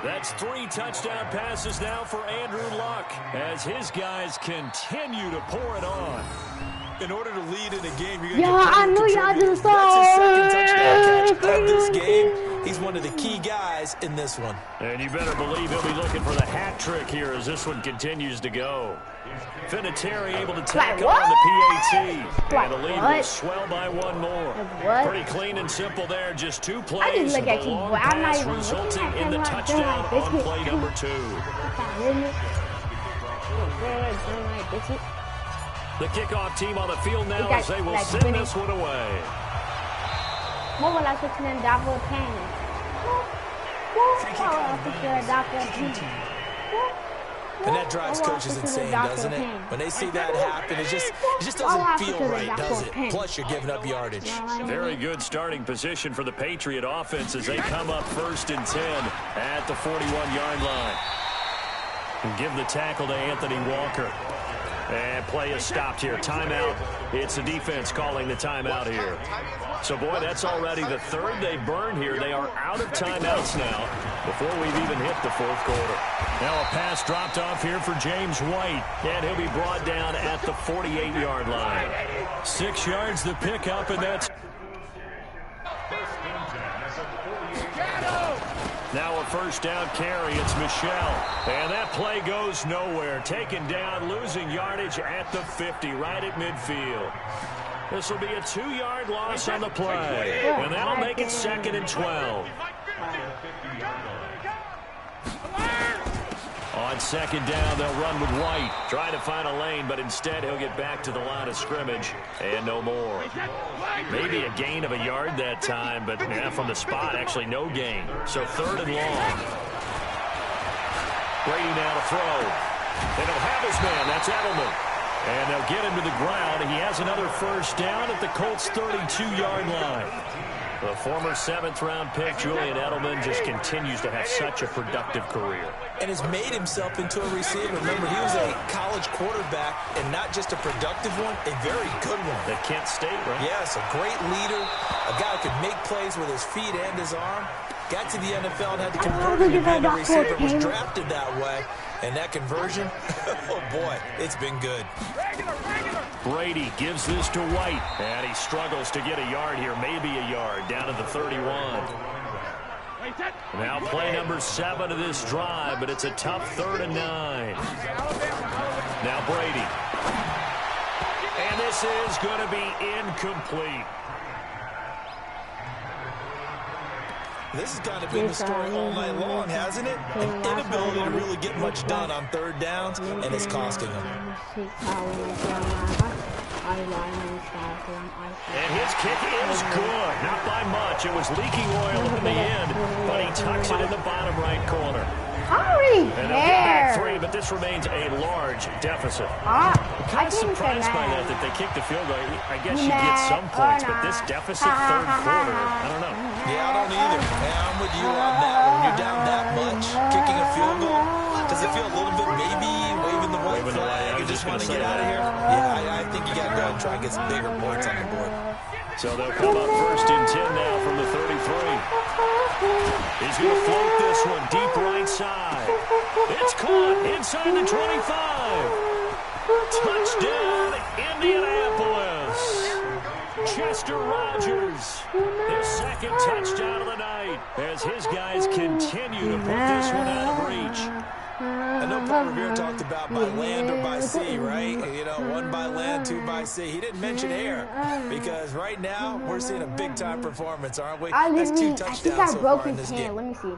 That's 3 touchdown passes now for Andrew Luck as his guys continue to pour it on. In order to lead in a game, you're going to yeah, I knew y'all do so. That's his 2nd touchdown catch of this game. He's one of the key guys in this one. And you better believe he'll be looking for the hat trick here as this one continues to go. Vinatieri able to tack on the PAT. And the lead will swell by 1 more. Pretty clean and simple there. Just 2 plays. I just look at you, boy. I'm not even resulting in the touchdown on play number 2. The kickoff team on the field now as they will send this one away. What will I put in double pain? And that drives coaches insane, doesn't it? When they see that happen, it just doesn't feel right, does it? Plus, you're giving up yardage. Very good starting position for the Patriot offense as they come up 1st and 10 at the 41-yard line. And give the tackle to Anthony Walker. And play is stopped here. Timeout. It's the defense calling the timeout here. So, boy, that's already the 3rd they burned here. They are out of timeouts now before we've even hit the 4th quarter. Now a pass dropped off here for James White. And he'll be brought down at the 48-yard line. 6 yards the pickup, and that's... Now a 1st down carry. It's Michelle. And that play goes nowhere. Taken down, losing yardage at the 50, right at midfield. This will be a 2-yard loss on the play. And that'll make it 2nd and 12. On 2nd down, they'll run with White. Trying to find a lane, but instead he'll get back to the line of scrimmage. And no more. Maybe a gain of a yard that time, but from the spot, actually no gain. So 3rd and long. Brady now to throw. And he'll have his man. That's Edelman. And they'll get him to the ground. He has another 1st down at the Colts' 32-yard line. The former 7th-round pick, Julian Edelman, just continues to have such a productive career. And has made himself into a receiver. Remember, he was a college quarterback, and not just a productive one, a very good one. At Kent State, right? Yes, a great leader, a guy who could make plays with his feet and his arm. Got to the NFL and had to convert into being a receiver. Was drafted that way. And that conversion, oh boy, it's been good. Brady gives this to White. And he struggles to get a yard here, maybe a yard, down to the 31. Now play number 7 of this drive, but it's a tough 3rd and 9. Now Brady. And this is going to be incomplete. This has kind of been the story all night long, hasn't it? An inability to really get much done on 3rd downs, and it's costing them. And his kick is good. Not by much. It was leaking oil in the end, but he tucks it in the bottom right corner. And they'll get back 3, but this remains a large deficit. I'm kind of surprised by that they kicked the field goal. I guess you get some points, but this deficit 3rd quarter, I don't know. Yeah, I don't either. Yeah, I'm with you on that. When you're down that much, kicking a field goal, does it feel a little bit maybe waving the white flag and just want to get out of here? Yeah, I think you got to go and try and get some bigger points on the board. So they'll come up 1st and 10 now from the 33. He's going to float this one deep right side. It's caught inside the 25. Touchdown, Indianapolis. Chester Rogers, his second touchdown of the night, as his guys continue to put this one out of reach. I know Paul Revere talked about by land or by sea, right? You know, 1 by land, 2 by sea. He didn't mention air because right now we're seeing a big-time performance, aren't we? That's 2 touchdowns so far in this game. Let me see.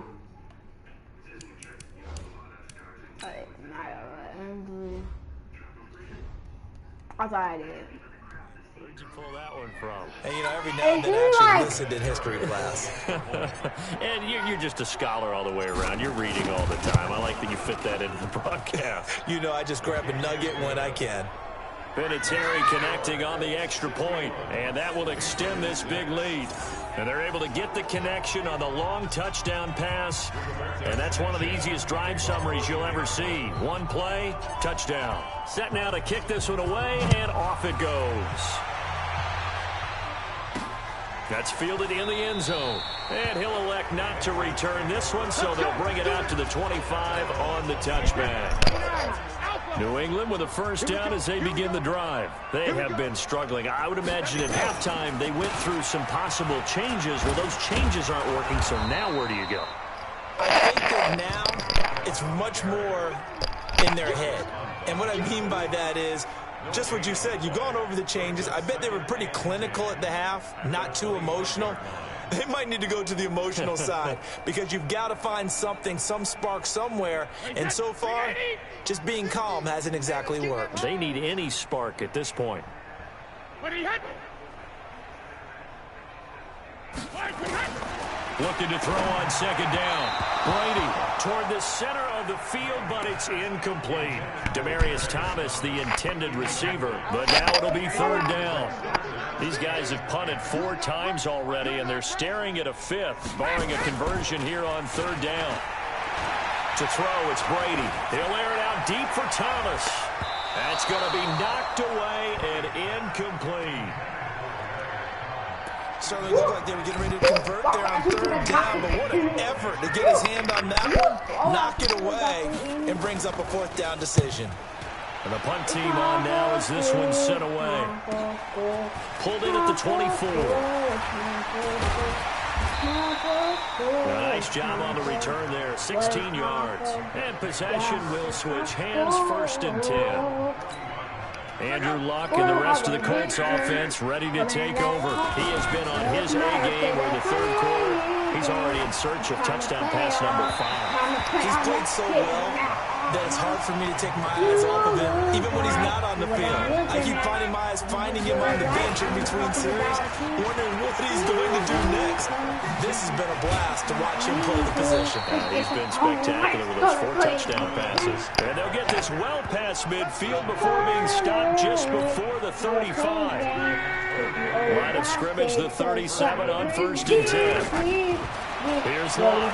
I thought I did. Where'd you pull that one from? And, you know, every now and then I actually listened in history class. And you're just a scholar all the way around. You're reading all the time. I like that you fit that into the broadcast. You know, I just grab a nugget when I can. Vinatieri connecting on the extra point, and that will extend this big lead. And they're able to get the connection on the long touchdown pass, and that's one of the easiest drive summaries you'll ever see. 1 play, touchdown. Set now to kick this one away, and off it goes. That's fielded in the end zone, and he'll elect not to return this one, so they'll bring it out to the 25 on the touchback. New England with a first down as they begin the drive. They have been struggling. I would imagine at halftime they went through some possible changes. Well, those changes aren't working, so now where do you go? I think that now it's much more in their head. And what I mean by that is just what you said. You've gone over the changes. I bet they were pretty clinical at the half, not too emotional. They might need to go to the emotional side because you've got to find something, some spark somewhere. And so far, just being calm hasn't exactly worked. They need any spark at this point. Looking to throw on second down. Brady toward the center of the field, but it's incomplete. Demaryius Thomas, the intended receiver, but now it'll be third down. These guys have punted 4 times already, and they're staring at a 5th, barring a conversion here on third down. To throw, it's Brady. He'll air it out deep for Thomas. That's going to be knocked away and incomplete. Certainly looked like they were getting ready to convert there on third down, but what an effort to get his hand on that one, knock it away, and brings up a 4th down decision. And the punt team on now as this one's sent away. Pulled in at the 24. A nice job on the return there, 16 yards. And possession will switch hands, 1st and 10. Andrew Luck and the rest of the Colts offense ready to take over. He has been on his A game in the 3rd quarter. He's already in search of touchdown pass number 5. He's played so well that it's hard for me to take my eyes off of him, even when he's not on the field. I keep finding my eyes finding him on the bench in between series, wondering what he's going to do next. This has been a blast to watch him play the position. He's been spectacular with those 4 touchdown passes. And they'll get this well past midfield before being stopped just before the 35. Line of scrimmage, the 37 on 1st and 10. Here's Luck.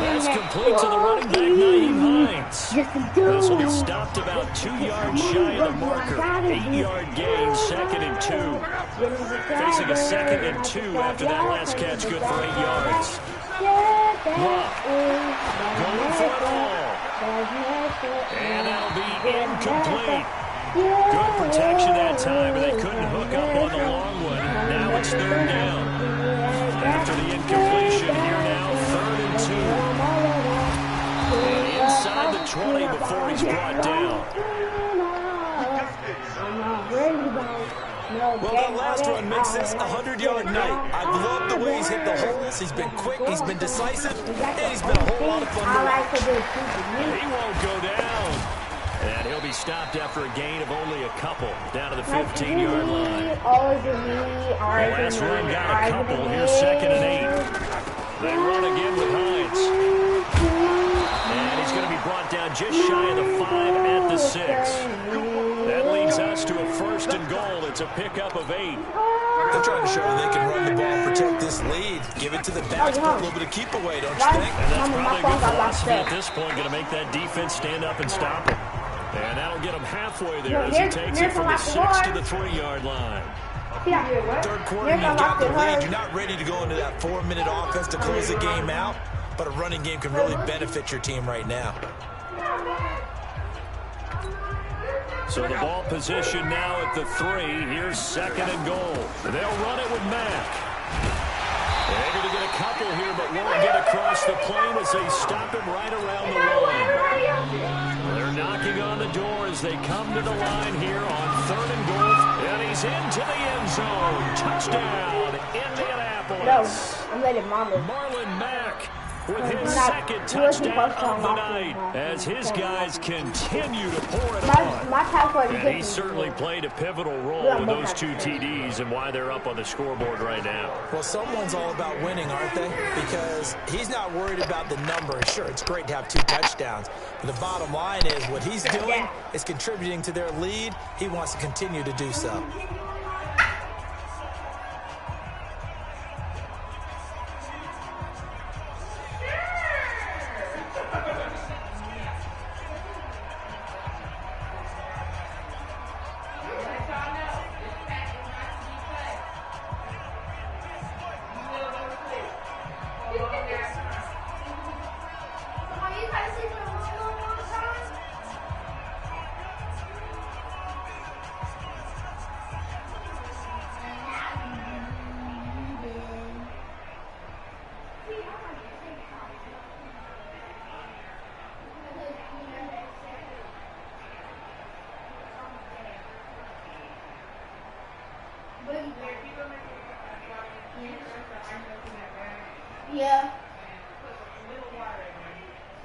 That's complete to the running back, Naeem Hines. This will be stopped about 2 yards shy of the marker. 8-yard gain, 2nd and 2. Facing a 2nd and 2 after that last catch, good for 8 yards. Luck going for it all. And that'll be incomplete. Good protection that time, but they couldn't hook up on the long one. Now it's 3rd down. After the incompletion, here now, 3rd and 2. And inside the 20 before he's brought down. Well, that last run makes this a 100-yard night. I've loved the way he's hit the holes. He's been quick, he's been decisive, and he's been a whole lot of fun to watch. He won't go down. And he'll be stopped after a gain of only a couple, down to the 15-yard line. The last run got a couple. Here's 2nd and 8. They run again with Hines. And he's going to be brought down just shy of the 5 at the 6. That leads us to a 1st and goal. It's a pickup of 8. They're trying to show they can run the ball, protect this lead, give it to the backs, put a little bit of keep away, don't you think? And that's probably a good philosophy at this point, going to make that defense stand up and stop him. And that'll get him halfway there as he takes it from the 6 to the 3-yard line. 3rd quarter, you've got the lead. You're not ready to go into that 4-minute offense to close the game out, but a running game can really benefit your team right now. So the ball position now at the 3. Here's 2nd and goal. They'll run it with Mack. They're able to get a couple here, but won't get across the plane as they stop him right around the line. They're knocking on the door as they come to the line here on 3rd and goal. And he's into the end zone. Touchdown, Indianapolis. No, I'm letting Mama. Marlon Mack with his 2nd touchdown of the night as his guys continue to pour it on. My password is And he certainly played a pivotal role in those 2 TDs and why they're up on the scoreboard right now. Well, someone's all about winning, aren't they? Because he's not worried about the number. Sure, it's great to have 2 touchdowns. But the bottom line is what he's doing is contributing to their lead. He wants to continue to do so. Yeah.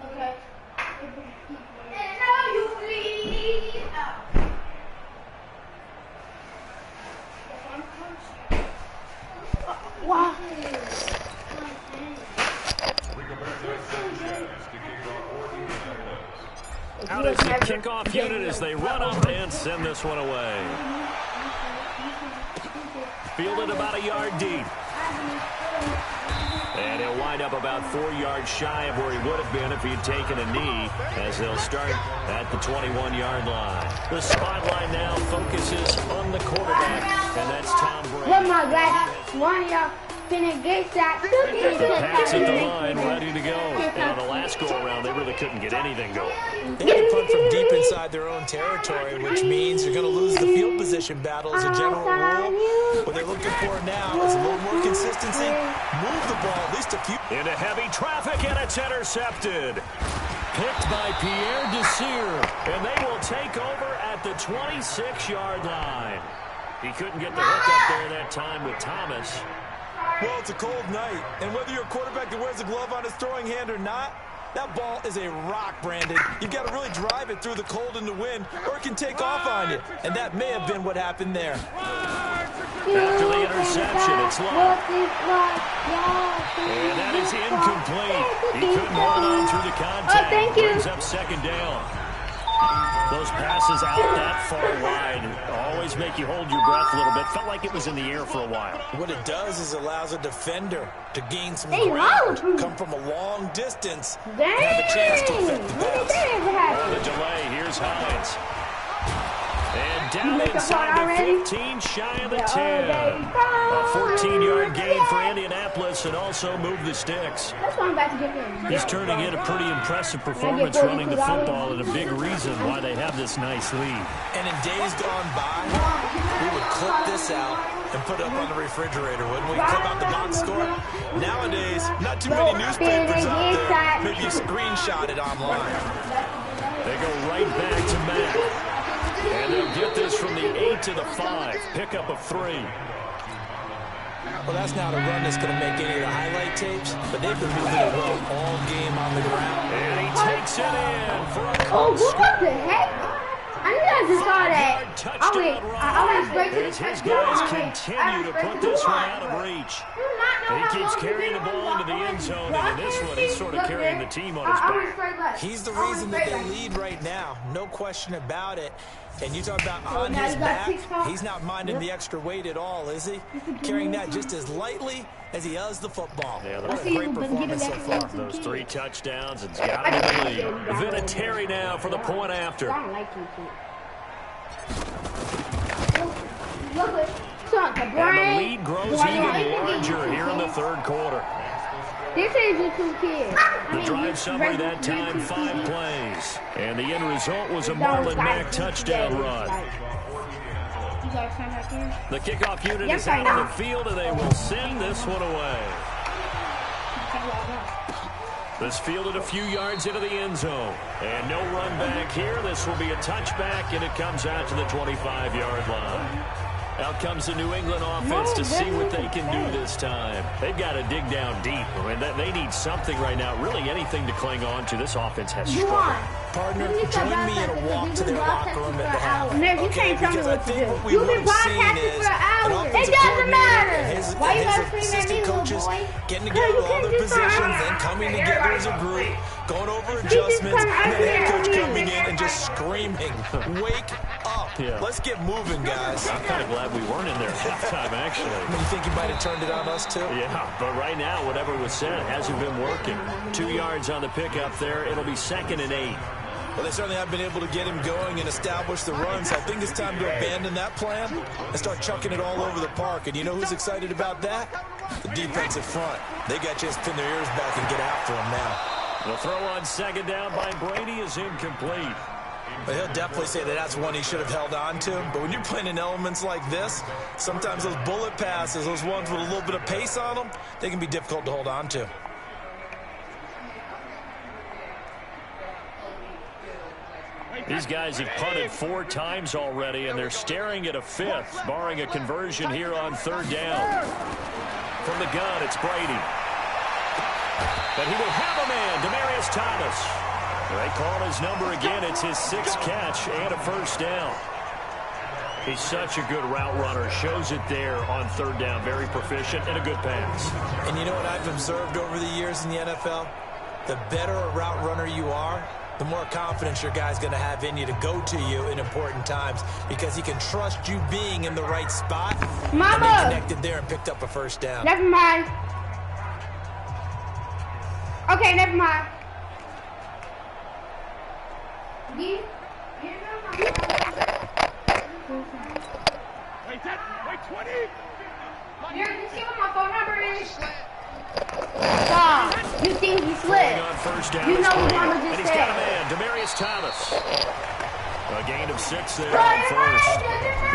Okay. And now you leave. Wow. Out is the kickoff unit as they run up and send this one away. Fielded about a yard deep. And he'll wind up about 4 yards shy of where he would have been if he had taken a knee, as they'll start at the 21-yard line. The spotlight now focuses on the quarterback, and that's Tom Brady. Oh my God, one of y'all finna get that. The pass at the line, ready to go. And on the last go-around, they really couldn't get anything going. They had to punt from deep inside their own territory, which means you're going to lose the field position battle as a general rule. What they're looking for now is a little more consistency. Move the ball at least a few. Into heavy traffic, and it's intercepted. Picked by Pierre Desir, and they will take over at the 26-yard line. He couldn't get the hook up there that time with Thomas. Well, it's a cold night, and whether you're a quarterback that wears a glove on his throwing hand or not, that ball is a rock, Brandon. You've got to really drive it through the cold and the wind, or it can take off on you. And that may have been what happened there. After the interception, it's long. And that is incomplete. He couldn't hold on through the contact. Brings up 2nd down. Those passes out that far wide always make you hold your breath a little bit. Felt like it was in the air for a while. What it does is allows a defender to gain some ground, come from a long distance, and have a chance to affect the pass. On the delay, here's Hines. And down inside the 15, shy of the 10. A 14-yard gain for Indianapolis, and also move the sticks. He's turning in a pretty impressive performance running the football, and a big reason why they have this nice lead. And in days gone by, we would clip this out and put it up on the refrigerator, wouldn't we? Clip out the box score. Nowadays, not too many newspapers out there. Maybe you screenshot it online. They go right back to Mack. And they'll get this from the 8 to the 5. Pickup of 3. Well, that's not a run that's going to make any of the highlight tapes, but they've been moving it well all game on the ground. And he takes it in for a close. Oh, what the heck? I knew I just saw that. I went straight to the his guys continue to put this one out of reach. He keeps carrying the ball into the end zone, and in this one, he's sort of carrying the team on his back. He's the reason that they lead right now, no question about it. And you talk about on his back, he's not minding the extra weight at all, is he? Carrying that just as lightly as he does the football. Yeah, what a great performance so far. Those 3 touchdowns, it's got to be the lead. Vinatieri now for the point after. And the lead grows even larger here in the 3rd quarter. This is YouTube Kids. The drive summary that time, 5 plays. And the end result was a Marlon Mack touchdown run. The kickoff unit is out on the field, and they will send this one away. This fielded a few yards into the end zone. And no run back here. This will be a touchback, and it comes out to the 25-yard line. Out comes the New England offense to see what they can do this time. They've got to dig down deep. I mean, they need something right now, really anything to cling on to. This offense has struggled. Partner, join me in a walk to their locker room at the half. You can't tell me what to do. You've been broadcasting for hours. It doesn't matter. Why you gotta scream at me, little boy? Getting together all their positions, then coming together as a group, going over adjustments, and the head coach coming in and just screaming, "Wake up! Yeah. Let's get moving, guys." I'm kind of glad we weren't in there at halftime, actually. You think you might have turned it on us, too? Yeah, but right now, whatever was said hasn't been working. 2 yards on the pickup there. It'll be 2nd and 8. Well, they certainly have been able to get him going and establish the run, so I think it's time to abandon that plan and start chucking it all over the park. And you know who's excited about that? The defensive front. They got to just pin their ears back and get after him now. The throw on 2nd down by Brady is incomplete. But he'll definitely say that that's one he should have held on to. But when you're playing in elements like this, sometimes those bullet passes, those ones with a little bit of pace on them, they can be difficult to hold on to. These guys have punted 4 times already, and they're staring at a 5th, barring a conversion here on 3rd down. From the gun, it's Brady. But he will have a man, Demaryius Thomas. They call his number again. It's his 6th catch and a 1st down. He's such a good route runner. Shows it there on 3rd down. Very proficient and a good pass. And you know what I've observed over the years in the NFL? The better a route runner you are, the more confidence your guy's going to have in you to go to you in important times because he can trust you being in the right spot. Mama! And they connected there and picked up a 1st down. Never mind. Okay, never mind. Wait, that, wait, 20! Here, you see what my phone number is? Stop. You think he slipped. On 1st down, You know what Mama and just he's got a said. man, Demaryius Thomas. A gain of 6 there on 1st.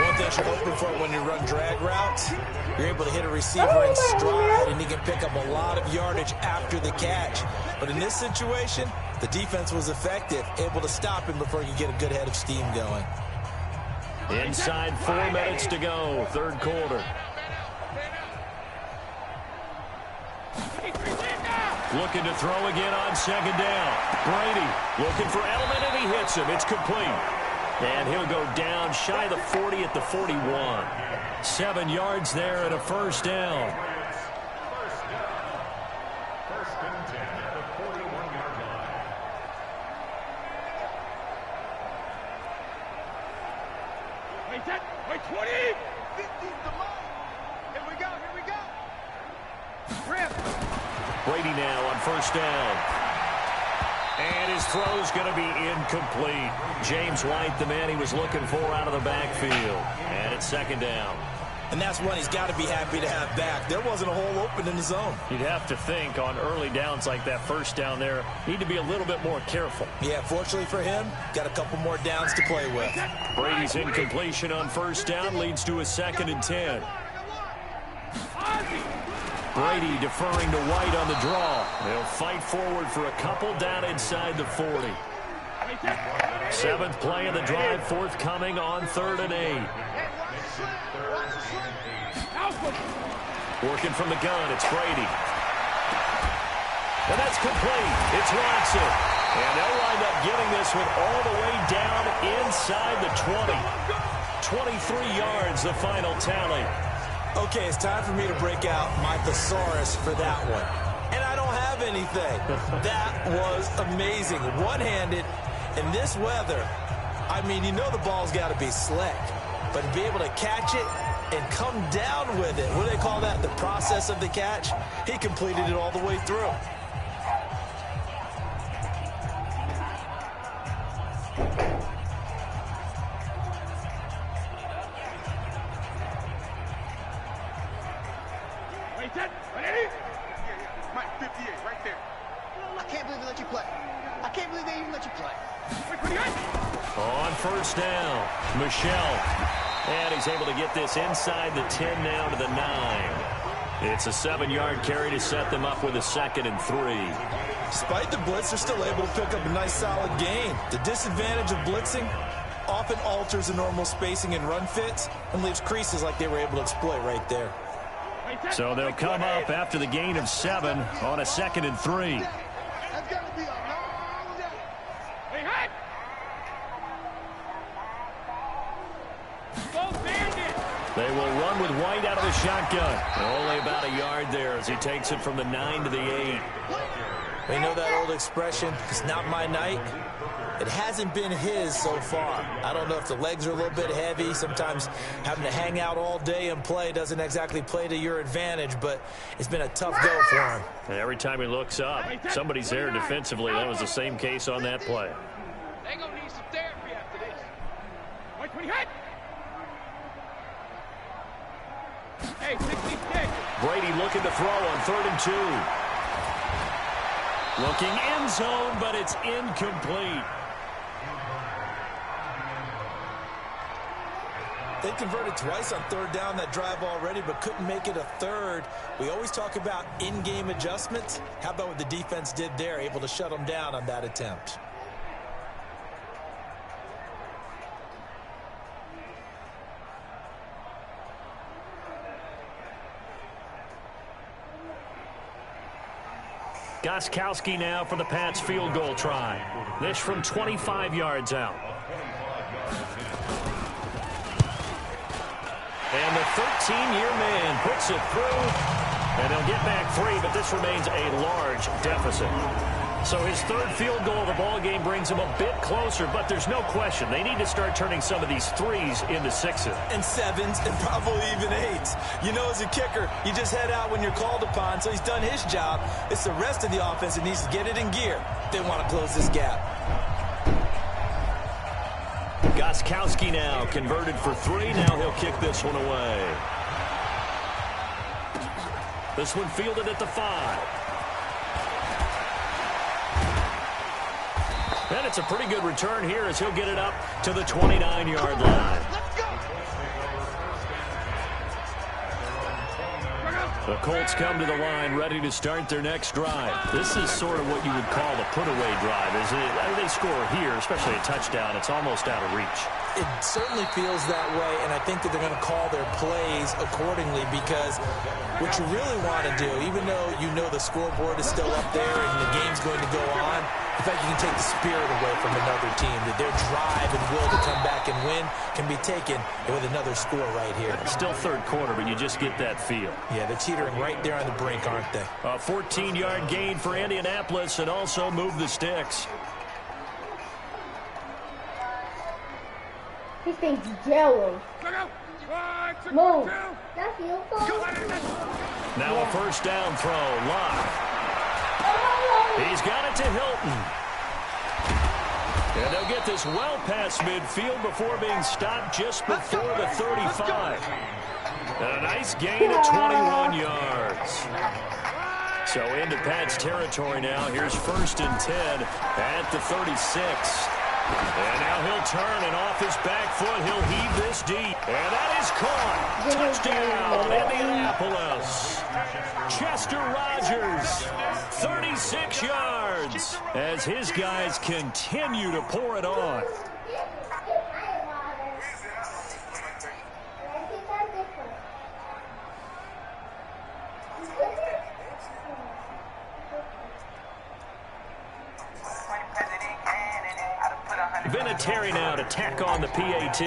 One thing you're hoping for when you run drag routes, you're able to hit a receiver in stride, and he can pick up a lot of yardage after the catch. But in this situation, the defense was effective, able to stop him before he could get a good head of steam going. Inside 4 minutes to go, 3rd quarter. Looking to throw again on 2nd down. Brady looking for Edelman, and he hits him. It's complete. And he'll go down shy of the 40 at the 41. 7 yards there and a 1st down. First and 10 at the 41-yard line. Wait, that, wait, 20! Here we go, here we go. Brady now on 1st down. And his throw's going to be incomplete. James White, the man he was looking for out of the backfield. And it's 2nd down. And that's one he's got to be happy to have back. There wasn't a hole open in the zone. You'd have to think on early downs like that 1st down there, need to be a little bit more careful. Yeah, fortunately for him, got a couple more downs to play with. Brady's incompletion on 1st down leads to a 2nd and 10. Brady deferring to White on the draw. They'll fight forward for a couple down inside the 40. 7th play of the drive, forthcoming on 3rd and 8. Working from the gun, it's Brady. And that's complete. It's Watson. And they'll wind up getting this one all the way down inside the 20. 23 yards, the final tally. Okay, it's time for me to break out my thesaurus for that one. And I don't have anything. That was amazing. One-handed in this weather. I mean, you know the ball's got to be slick. But to be able to catch it and come down with it, what do they call that? The process of the catch? He completed it all the way through. Wait, that, ready? 58, right there. I can't believe they let you play. I can't believe they even let you play. On first down, Michelle. And he's able to get this inside the 10 now to the 9. It's a 7-yard carry to set them up with a 2nd and 3. Despite the blitz, they're still able to pick up a nice solid gain. The disadvantage of blitzing often alters the normal spacing and run fits and leaves creases like they were able to exploit right there. So they'll come up after the gain of 7 on a 2nd and 3. That's got to be a long day. Hey, hey! They will run with White out of the shotgun. Only about a yard there as he takes it from the 9 to the 8. You know that old expression, it's not my night? It hasn't been his so far. I don't know if the legs are a little bit heavy. Sometimes having to hang out all day and play doesn't exactly play to your advantage, but it's been a tough go for him. And every time he looks up, somebody's there defensively. That was the same case on that play. They're going to need some therapy after this. Wait, when you hit! Hey, 66. Brady looking to throw on 3rd and 2. Looking end zone, but it's incomplete. They converted twice on 3rd down that drive already, but couldn't make it a 3rd. We always talk about in-game adjustments. How about what the defense did there, able to shut them down on that attempt? Gostkowski now for the Pats field goal try. This from 25 yards out. And the 13-year man puts it through, and he'll get back 3, but this remains a large deficit. So his 3rd field goal of the ball game brings him a bit closer, but there's no question they need to start turning some of these 3s into 6s. And 7s and probably even 8s. You know, as a kicker, you just head out when you're called upon, so he's done his job. It's the rest of the offense that needs to get it in gear if they want to close this gap. Gostkowski now converted for 3. Now he'll kick this one away. This one fielded at the 5. And it's a pretty good return here as he'll get it up to the 29-yard line. The Colts come to the line ready to start their next drive. This is sort of what you would call a put-away drive, isn't it? I mean, they score here, especially a touchdown. It's almost out of reach. It certainly feels that way, and I think that they're going to call their plays accordingly because what you really want to do, even though you know the scoreboard is still up there and the game's going to go on, in fact, you can take the spirit away from another team, that their drive and will to come back and win can be taken with another score right here. Still 3rd quarter, but you just get that feel. Yeah, they're teetering right there on the brink, aren't they? A 14-yard gain for Indianapolis and also move the sticks. He thinks jello. Move. That's your fault. Now a first down throw. Locke. He's got it to Hilton. And they'll get this well past midfield before being stopped just before the 35. And a nice gain of 21 yards. So into Pat's territory now. Here's 1st and 10 at the 36. And now he'll turn, and off his back foot, he'll heave this deep. And that is caught. Touchdown, Indianapolis. Chester Rogers, 36 yards, as his guys continue to pour it on. Vinatieri now to tack on the PAT.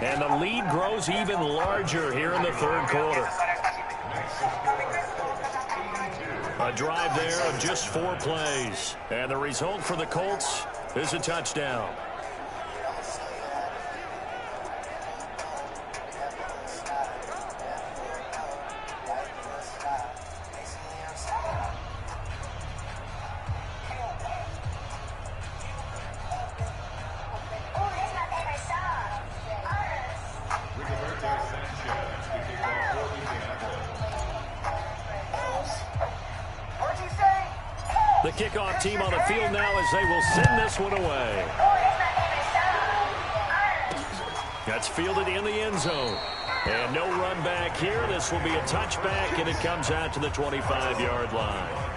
And the lead grows even larger here in the 3rd quarter. A drive there of just 4 plays. And the result for the Colts is a touchdown. The kickoff team on the field now as they will send this one away. That's fielded in the end zone. And no run back here. This will be a touchback, and it comes out to the 25-yard line.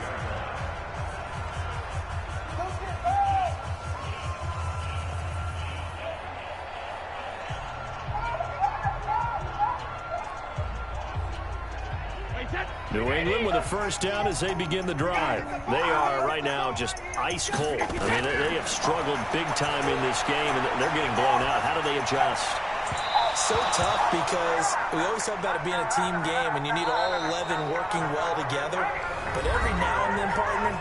New England with a first down as they begin the drive. They are right now just ice cold. I mean, they have struggled big time in this game, and they're getting blown out. How do they adjust? So tough because we always talk about it being a team game, and you need all 11 working well together. But every now and then, partner,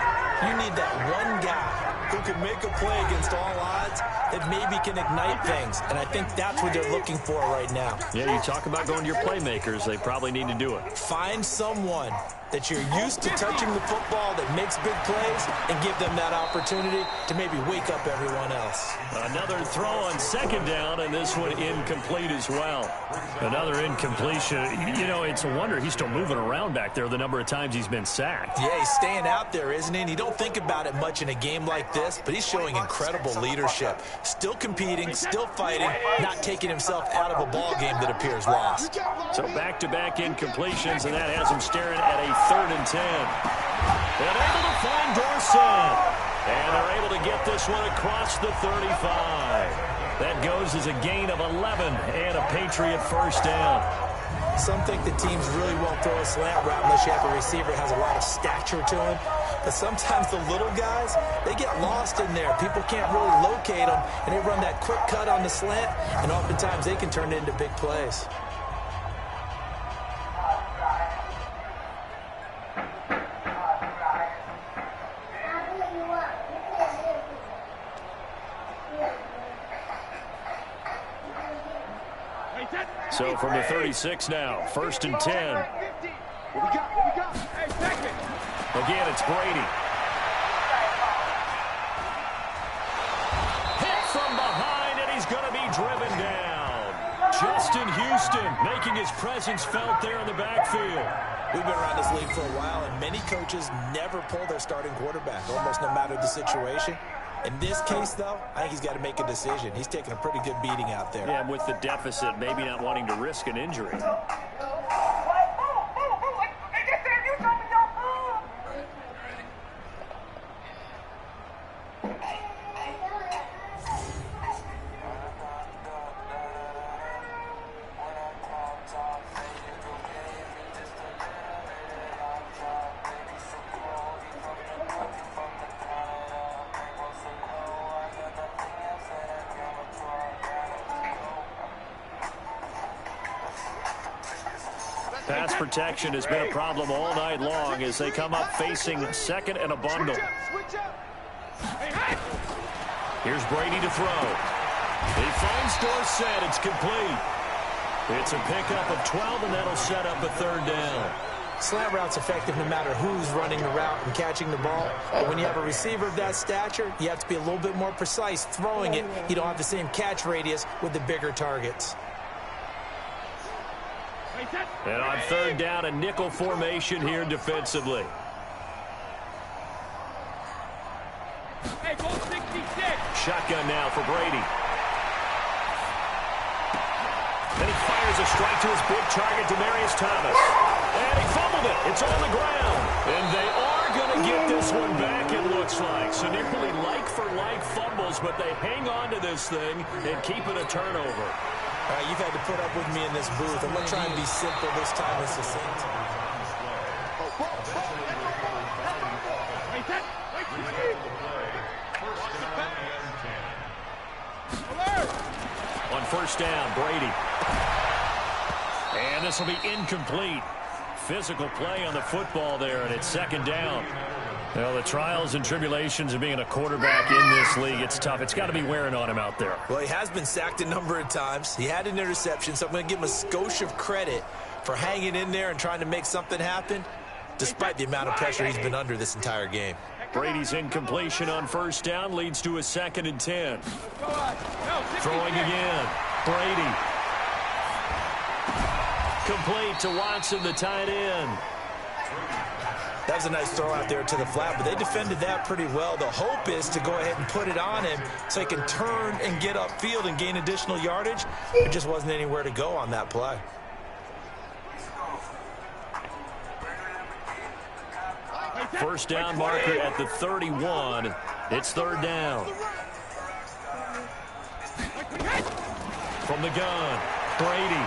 you need that one guy who can make a play against all odds that maybe can ignite things. And I think that's what they're looking for right now. Yeah, you talk about going to your playmakers. They probably need to do it. Find someone that you're used to touching the football that makes big plays and give them that opportunity to maybe wake up everyone else. Another throw on second down, and this one incomplete as well. Another incompletion. You know, it's a wonder he's still moving around back there the number of times he's been sacked. Yeah, he's staying out there, isn't he? And you don't think about it much in a game like this, but he's showing incredible leadership. Still competing, still fighting, not taking himself out of a ball game that appears lost. So back-to-back incompletions, and that has him staring at a 3rd and 10. And able to find Dorsett. And they're able to get this one across the 35. That goes as a gain of 11 and a Patriot first down. Some think the teams really won't throw a slant route unless you have a receiver that has a lot of stature to him. But sometimes the little guys, they get lost in there. People can't really locate them, and they run that quick cut on the slant, and oftentimes they can turn it into big plays. So from the 36 now, 1st and 10. What we got? Hey, second. Again, it's Brady. Hit from behind, and he's going to be driven down. Justin Houston making his presence felt there in the backfield. We've been around this league for a while, and many coaches never pull their starting quarterback, almost no matter the situation. In this case, though, I think he's got to make a decision. He's taking a pretty good beating out there. Yeah, with the deficit, maybe not wanting to risk an injury. Pass protection has been a problem all night long as they come up facing 2nd and a bundle. Here's Brady to throw. He finds Dorsett. It's complete. It's a pickup of 12, and that'll set up a 3rd down. Slant route's effective no matter who's running the route and catching the ball. But when you have a receiver of that stature, you have to be a little bit more precise throwing it. You don't have the same catch radius with the bigger targets. And on 3rd down, a nickel formation here defensively. Hey, go 66. Shotgun now for Brady. Then he fires a strike to his big target, Demaryius Thomas. And he fumbled it. It's on the ground. And they are going to get this one back, it looks like. So nearly like-for-like fumbles, but they hang on to this thing and keep it a turnover. All right, you've had to put up with me in this booth. I'm going to try and be simple this time as succinct. On 1st down, Brady. And this will be incomplete. Physical play on the football there, and it's 2nd down. Well, the trials and tribulations of being a quarterback in this league, it's tough. It's got to be wearing on him out there. Well, he has been sacked a number of times. He had an interception, so I'm going to give him a skosh of credit for hanging in there and trying to make something happen, despite the amount of pressure he's been under this entire game. Brady's incompletion on 1st down leads to a 2nd and 10. Throwing again. Brady. Complete to Watson, the tight end. That was a nice throw out there to the flat, but they defended that pretty well. The hope is to go ahead and put it on him so he can turn and get upfield and gain additional yardage. There just wasn't anywhere to go on that play. First down marker at the 31. It's third down. From the gun, Brady.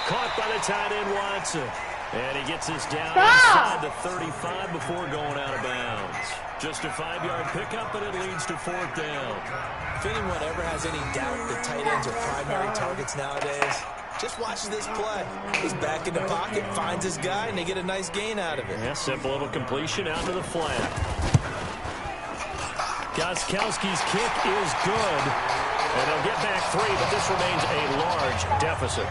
Caught by the tight end, Watson. And he gets this down inside the 35 before going out of bounds. Just a 5-yard pickup, but it leads to fourth down. If anyone ever has any doubt that tight ends are primary targets nowadays, just watch this play. He's back in the pocket, finds his guy, and they get a nice gain out of it. Yeah, simple little completion out to the flat. Gostkowski's kick is good. And they'll get back 3, but this remains a large deficit.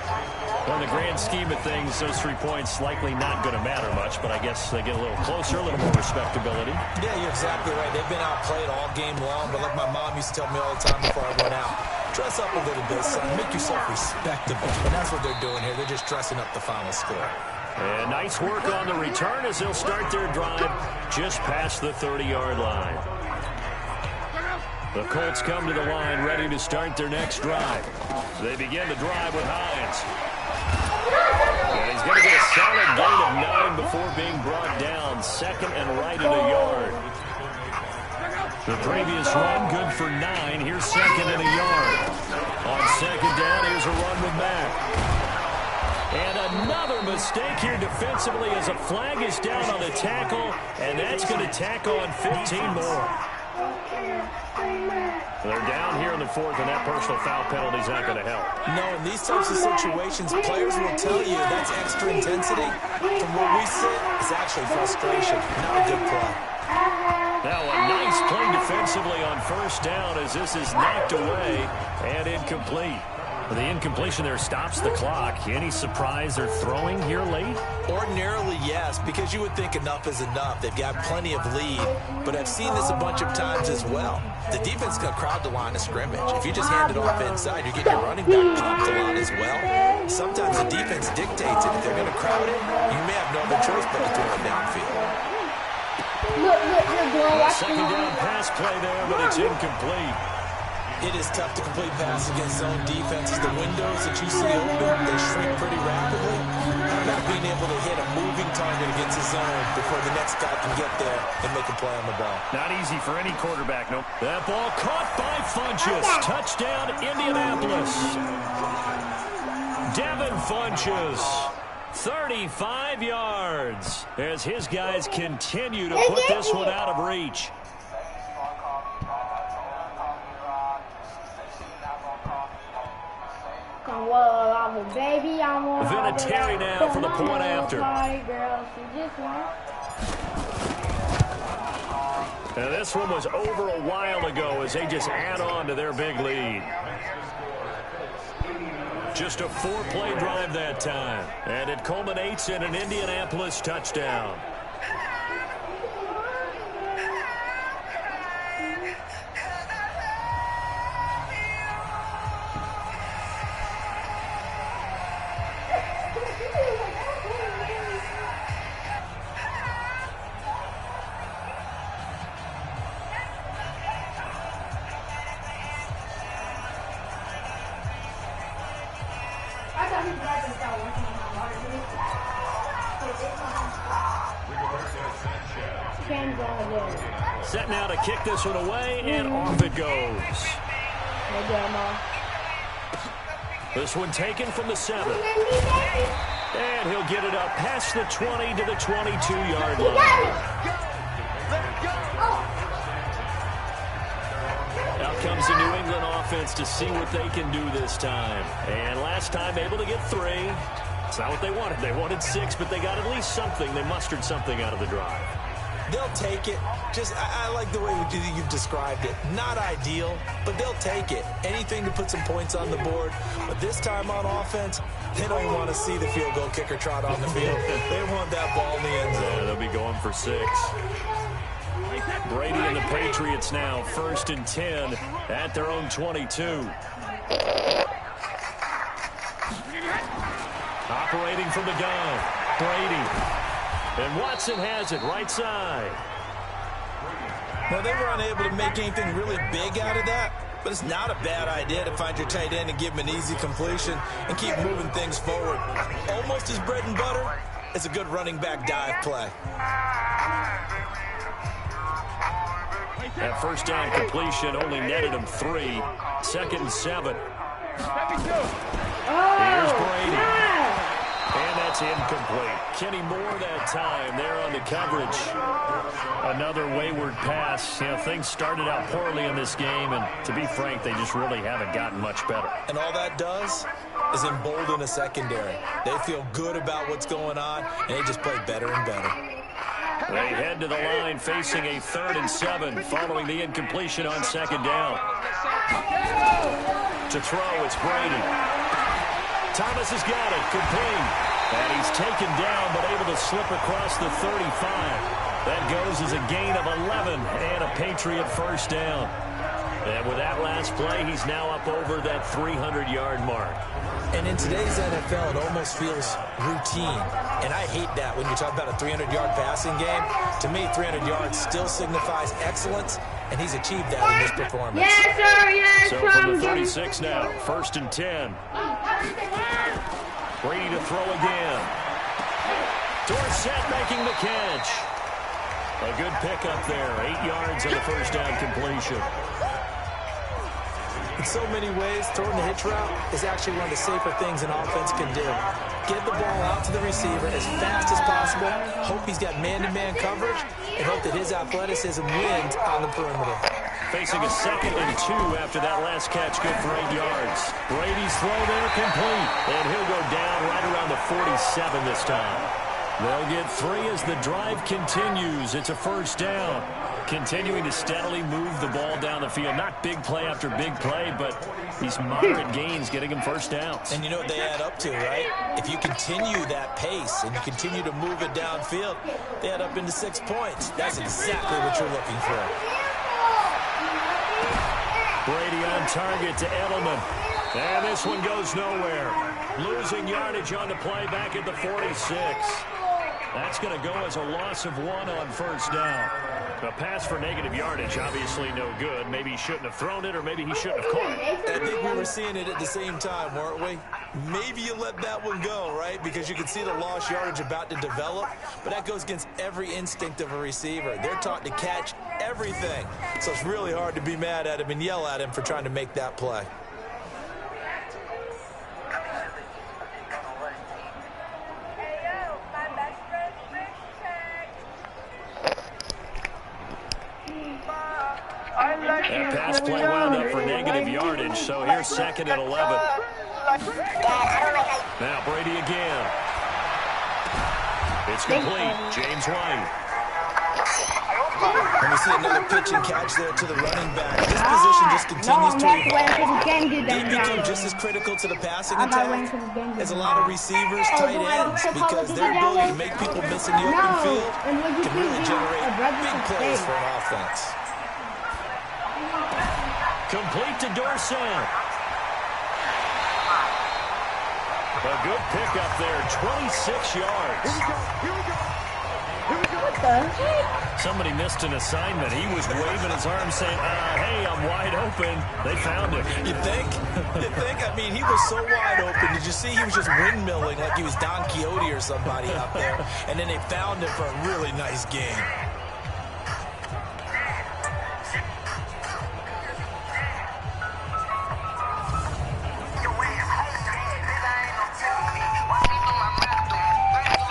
In the grand scheme of things, those 3 points likely not going to matter much, but I guess they get a little closer, a little more respectability. Yeah, you're exactly right. They've been outplayed all game long, but like my mom used to tell me all the time before I went out, dress up a little bit, son. Make yourself respectable. And that's what they're doing here. They're just dressing up the final score. And nice work on the return as they'll start their drive just past the 30-yard line. The Colts come to the line ready to start their next drive. They begin the drive with Hines. And he's going to get a solid gain of 9 before being brought down. Second and right at a yard. The previous run good for 9. Here's second and a yard. On second down, here's a run with Mack. And another mistake here defensively as a flag is down on the tackle, and that's going to tack on 15 more. They're down here in the fourth, and that personal foul penalty is not going to help. No, in these types of situations, players will tell you that's extra intensity. From where we sit, it's actually frustration. Not a good play. Now a nice play defensively on first down as this is knocked away and incomplete. The incompletion there stops the clock. Any surprise they're throwing here late? Ordinarily, yes, because you would think enough is enough. They've got plenty of lead, but I've seen this a bunch of times as well. The defense is going to crowd the line of scrimmage. If you just hand it off inside, you get your running back dropped a lot as well. Sometimes the defense dictates it. If they're going to crowd it, you may have no other choice but to throw it downfield. Second down pass play there, but it's incomplete. It is tough to complete passes against zone defenses. The windows that you see open, they shrink pretty rapidly. Not being able to hit a moving target against a zone before the next guy can get there and make a play on the ball. Not easy for any quarterback, nope. That ball caught by Funchess. Touchdown, Indianapolis. Devin Funchess, 35 yards, as his guys continue to put this one out of reach. Vinatieri now for the point after. And this one was over a while ago as they just add on to their big lead. Just a 4-play drive that time. And it culminates in an Indianapolis touchdown. Set now to kick this one away, and off it goes. This one taken from the 7. And he'll get it up past the 20 to the 22-yard line. Out comes the New England offense to see what they can do this time. And last time able to get 3. It's not what they wanted. They wanted 6, but they got at least something. They mustered something out of the drive. They'll take it. I like the way you've described it. Not ideal, but they'll take it. Anything to put some points on the board. But this time on offense, they don't want to see the field goal kicker trot on the field. They want that ball in the end zone. Yeah, they'll be going for 6. Brady and the Patriots now 1st and 10 at their own 22. Operating from the gun. Brady. And Watson has it right side. Well, they were unable to make anything really big out of that, but it's not a bad idea to find your tight end and give him an easy completion and keep moving things forward. Almost his bread and butter. It's a good running back dive play. That first down completion only netted him 3. 2nd and 7. Here's Brady. And that's incomplete. Kenny Moore that time there on the coverage. Another wayward pass. You know, things started out poorly in this game, and to be frank, they just really haven't gotten much better. And all that does is embolden a secondary. They feel good about what's going on, and they just play better and better. They head to the line facing a 3rd and 7 following the incompletion on 2nd down. To throw, it's Brady. Thomas has got it, complete. And he's taken down but able to slip across the 35. That goes as a gain of 11 and a Patriot first down. And with that last play, he's now up over that 300-yard mark. And in today's NFL, it almost feels routine. And I hate that when you talk about a 300-yard passing game. To me, 300 yards still signifies excellence, and he's achieved that in this performance. Yes, sir, yes, so from the 36 now, 1st and 10. Brady to throw again. Dorsett making the catch. A good pickup there. 8 yards on the first down completion. In so many ways, throwing the hitch route is actually one of the safer things an offense can do. Get the ball out to the receiver as fast as possible, hope he's got man-to-man coverage, and hope that his athleticism wins on the perimeter. Facing a 2nd and 2 after that last catch, good for 8 yards. Brady's throw there complete, and he'll go down right around the 47 this time. They'll get 3 as the drive continues. It's a first down. Continuing to steadily move the ball down the field. Not big play after big play, but these moderate gains getting them first downs. And you know what they add up to, right? If you continue that pace and you continue to move it downfield, they add up into 6 points. That's exactly what you're looking for. Brady on target to Edelman. And this one goes nowhere. Losing yardage on the play back at the 46. That's going to go as a loss of 1 on first down. A pass for negative yardage, obviously no good. Maybe he shouldn't have thrown it, or maybe he shouldn't have caught it. I think we were seeing it at the same time, weren't we? Maybe you let that one go, right? Because you can see the lost yardage about to develop, but that goes against every instinct of a receiver. They're taught to catch everything. So it's really hard to be mad at him and yell at him for trying to make that play. That pass play wound up for negative yardage, so here's 2nd and 11. Now Brady again. It's complete. James White. And we see another pitch and catch there to the running back. This position just continues to evolve. They become just as critical to the passing attack as a lot of receivers, tight ends, because their ability to make people miss in the open field can really generate big plays for an offense. Complete to Dorsett. A good pickup there, 26 yards. What the heck? Somebody missed an assignment. He was waving his arm saying, hey, I'm wide open. They found him. You think? You think? I mean, he was so wide open. Did you see he was just windmilling like he was Don Quixote or somebody out there? And then they found him for a really nice game.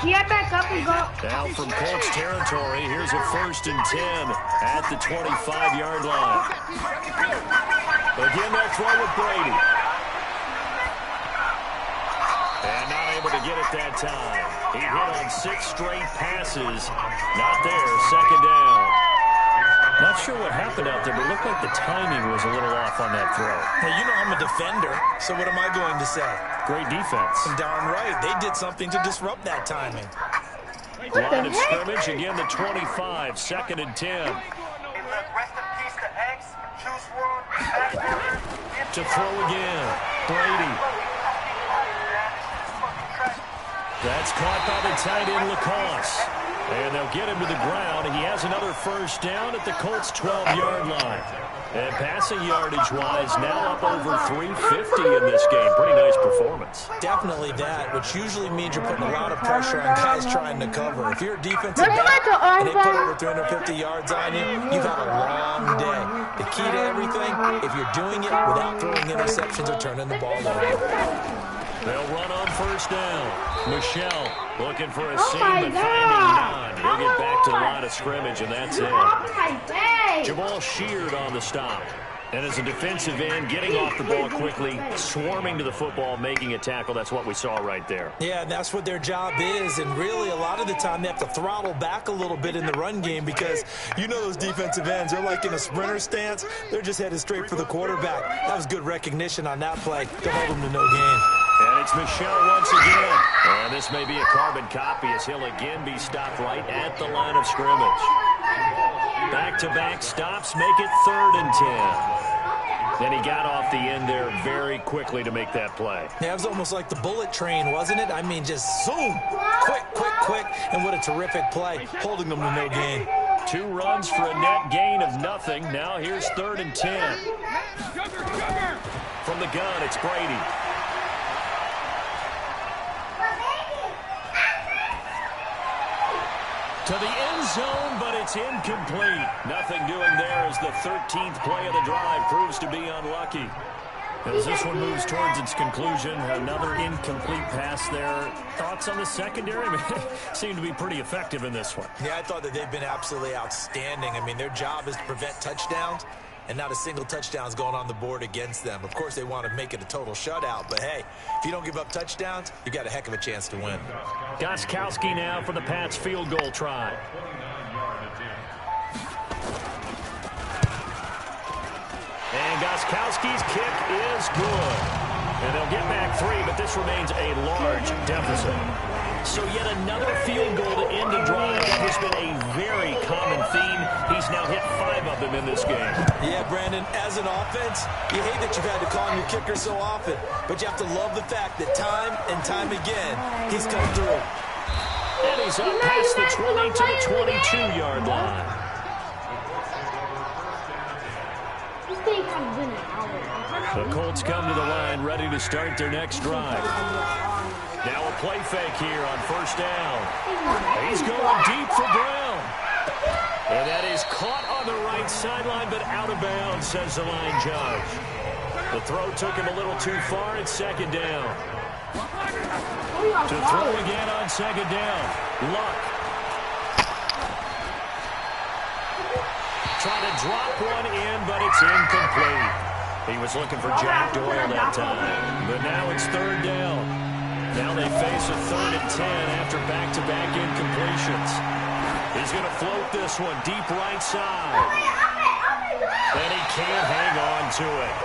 Yeah, back up and go. Now from Colts territory, here's a 1st and 10 at the 25-yard line. Again, they'll throw with Brady. And not able to get it that time. He hit on 6 straight passes. Not there, 2nd down. Not sure what happened out there, but it looked like the timing was a little off on that throw. Hey, you know I'm a defender, so what am I going to say? Great defense. And darn right, they did something to disrupt that timing. Line of scrimmage, again the 25, 2nd and 10. To throw again, Brady. That's caught by the tight end, Lacoste. And they'll get him to the ground. He has another first down at the Colts' 12-yard line. And passing yardage-wise, now up over 350 in this game. Pretty nice performance. Definitely that, which usually means you're putting a lot of pressure on guys trying to cover. If you're a defensive back and they put over 350 yards on you, you've had a long day. The key to everything, if you're doing it without throwing interceptions or turning the ball over. They'll run on first down. Michelle looking for a seam, but finding none. He'll get back to the line of scrimmage, and that's it. Jamal Sheard on the stop. And as a defensive end, getting off the ball quickly, swarming to the football, making a tackle. That's what we saw right there. Yeah, and that's what their job is. And really, a lot of the time, they have to throttle back a little bit in the run game because you know those defensive ends, they're like in a sprinter stance. They're just headed straight for the quarterback. That was good recognition on that play to hold them to no gain. And it's Michelle once again. And this may be a carbon copy as he'll again be stopped right at the line of scrimmage. Back-to-back stops make it 3rd and 10. Then he got off the end there very quickly to make that play. Yeah, it was almost like the bullet train, wasn't it? I mean, just zoom, quick, and what a terrific play, holding them to no gain. 2 runs for a net gain of nothing. Now here's 3rd and 10. From the gun, it's Brady. To the end zone, but it's incomplete. Nothing doing there as the 13th play of the drive proves to be unlucky. As this one moves towards its conclusion, another incomplete pass there. Thoughts on the secondary? I mean, seem to be pretty effective in this one. Yeah, I thought that they've been absolutely outstanding. I mean, their job is to prevent touchdowns, and not a single touchdown is going on the board against them. Of course, they want to make it a total shutout, but hey, if you don't give up touchdowns, you got a heck of a chance to win. Gostkowski now for the Pats field goal try. And Gostkowski's kick is good. And they'll get back 3, but this remains a large deficit. So yet another field goal to end a drive. That has been a very common theme. He's now hit 5 of them in this game. Yeah, Brandon, as an offense, you hate that you've had to call on your kicker so often, but you have to love the fact that time and time again, he's come through. And he's up past the 20 to the 22-yard line. The Colts come to the line, ready to start their next drive. Now a play fake here on first down. He's going deep for Brown. And that is caught on the right sideline, but out of bounds, says the line judge. The throw took him a little too far. It's 2nd down. To throw again on 2nd down. Luck. Trying to drop one in, but it's incomplete. He was looking for Jack Doyle that time. But now it's 3rd down. Now they face a 3rd and 10 after back-to-back incompletions. He's going to float this one deep right side. And he can't hang on to it.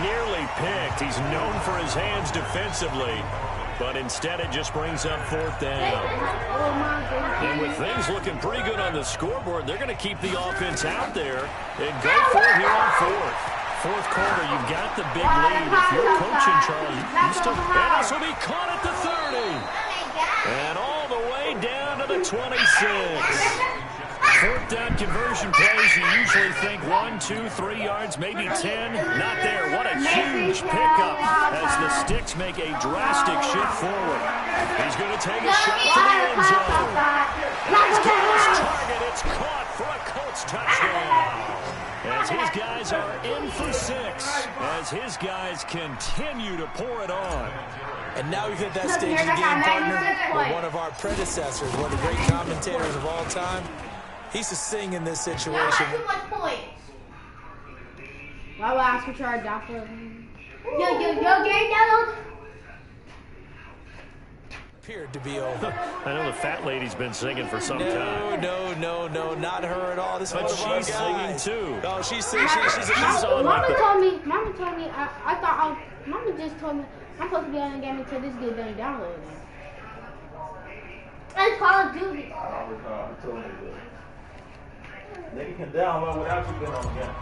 Nearly picked. He's known for his hands defensively. But instead it just brings up 4th down. And with things looking pretty good on the scoreboard, they're going to keep the offense out there and go for it here on 4th. 4th quarter, you've got the big lead. If you're coaching, Charlie, you still... And this will be caught at the 30. And all the way down to the 26. 4th down conversion plays, you usually think 1, 2, 3 yards, maybe 10. Not there. What a huge pickup as the Sticks make a drastic shift forward. He's going to take a shot to the end zone. And he's got his target. It's caught for a Colts touchdown. As his guys are in for 6, as his guys continue to pour it on. And now we've hit that stage of the game, partner, where one of our predecessors, one of the great commentators of all time, he used to sing in this situation. Why will I ask for our doctor? Yo, game yellow. Appeared to be over. I know the fat lady's been singing for some time. No, not her at all. This is but one of our she's guys. singing too. Oh, she's singing. She's Mama on like told me. I thought. Mama just told me I'm supposed to be on the game until this gets done downloading. It's Call of Duty. I recall. I told you that. They can download without you being on the game.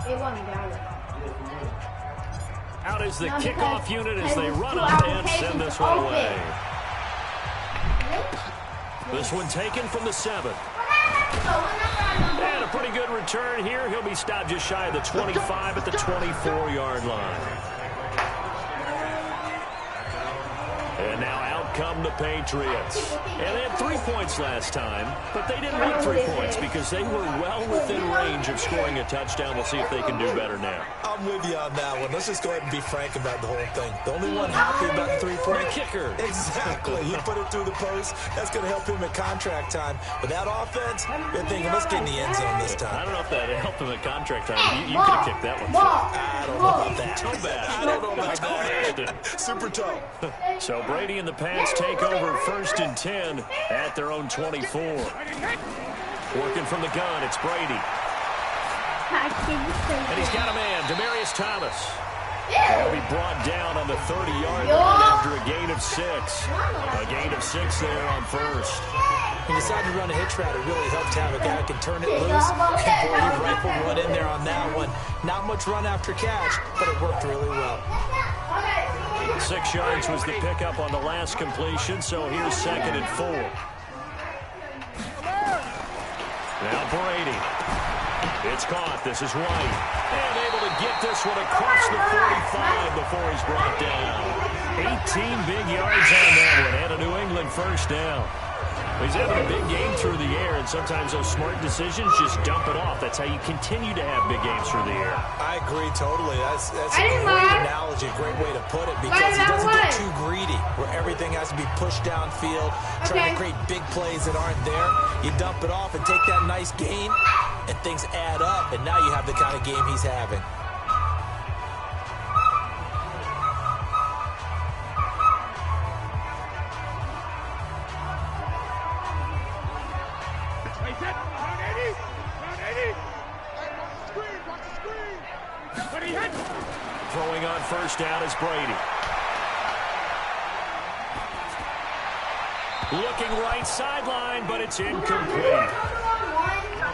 It wasn't downloaded. Out is the kickoff unit as they run up and send this one away. This one taken from the 7. And a pretty good return here. He'll be stopped just shy of the 25 at the 24-yard line. And now out come the Patriots. And they had 3 points last time, but they didn't want 3 points because they were well within range of scoring a touchdown. We'll see if they can do better now. I'm with you on that one. Let's just go ahead and be frank about the whole thing. The only one happy about the 3-point kicker. Exactly. You put it through the post. That's going to help him at contract time. But that offense, they're thinking, let's get in the end zone this time. I don't know if that helped him at contract time. You could have kicked that one. I don't know about that. Toe bad. I don't know about that. Super toe. So Brady and the Pats take over 1st and 10 at their own 24. Working from the gun, it's Brady. And he's got a man, Demaryius Thomas. He'll be brought down on the 30-yard line after a gain of 6. A gain of 6 there on 1st. He decided to run a hitch route. It really helped to have a guy who can turn it loose. And boy, he rifled one in there on that one. Not much run after catch, but it worked really well. 6 yards was the pickup on the last completion, so here's 2nd and 4. Now Brady. It's caught. This is White. And able to get this one across the 45 before he's brought down. 18 big yards on that one and a New England 1st down. He's having a big game through the air, and sometimes those smart decisions just dump it off. That's how you continue to have big games through the air. I agree totally. That's a great analogy, a great way to put it, because he doesn't get too greedy where everything has to be pushed downfield, trying to create big plays that aren't there. You dump it off and take that nice gain, and things add up, and now you have the kind of game he's having. Throwing on 1st down is Brady. Looking right sideline, but it's incomplete.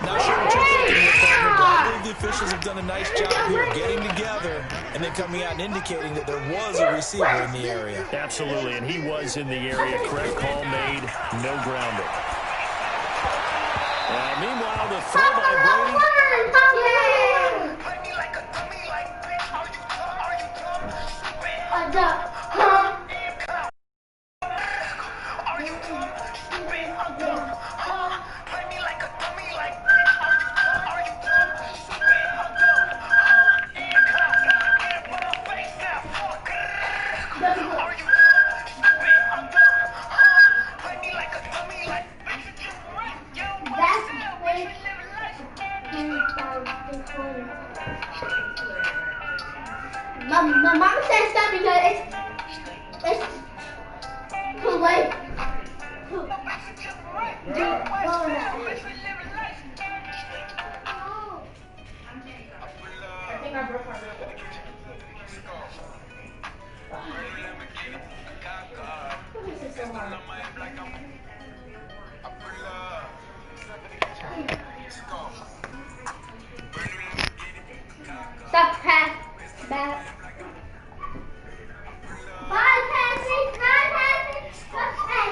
Not sure what you're thinking here, partner, but I believe the officials have done a nice job here getting together and then coming out and indicating that there was a receiver in the area. Absolutely, and he was in the area. Correct call made, no grounding. Meanwhile, the throw by Brady. My mom said stop because it's too late.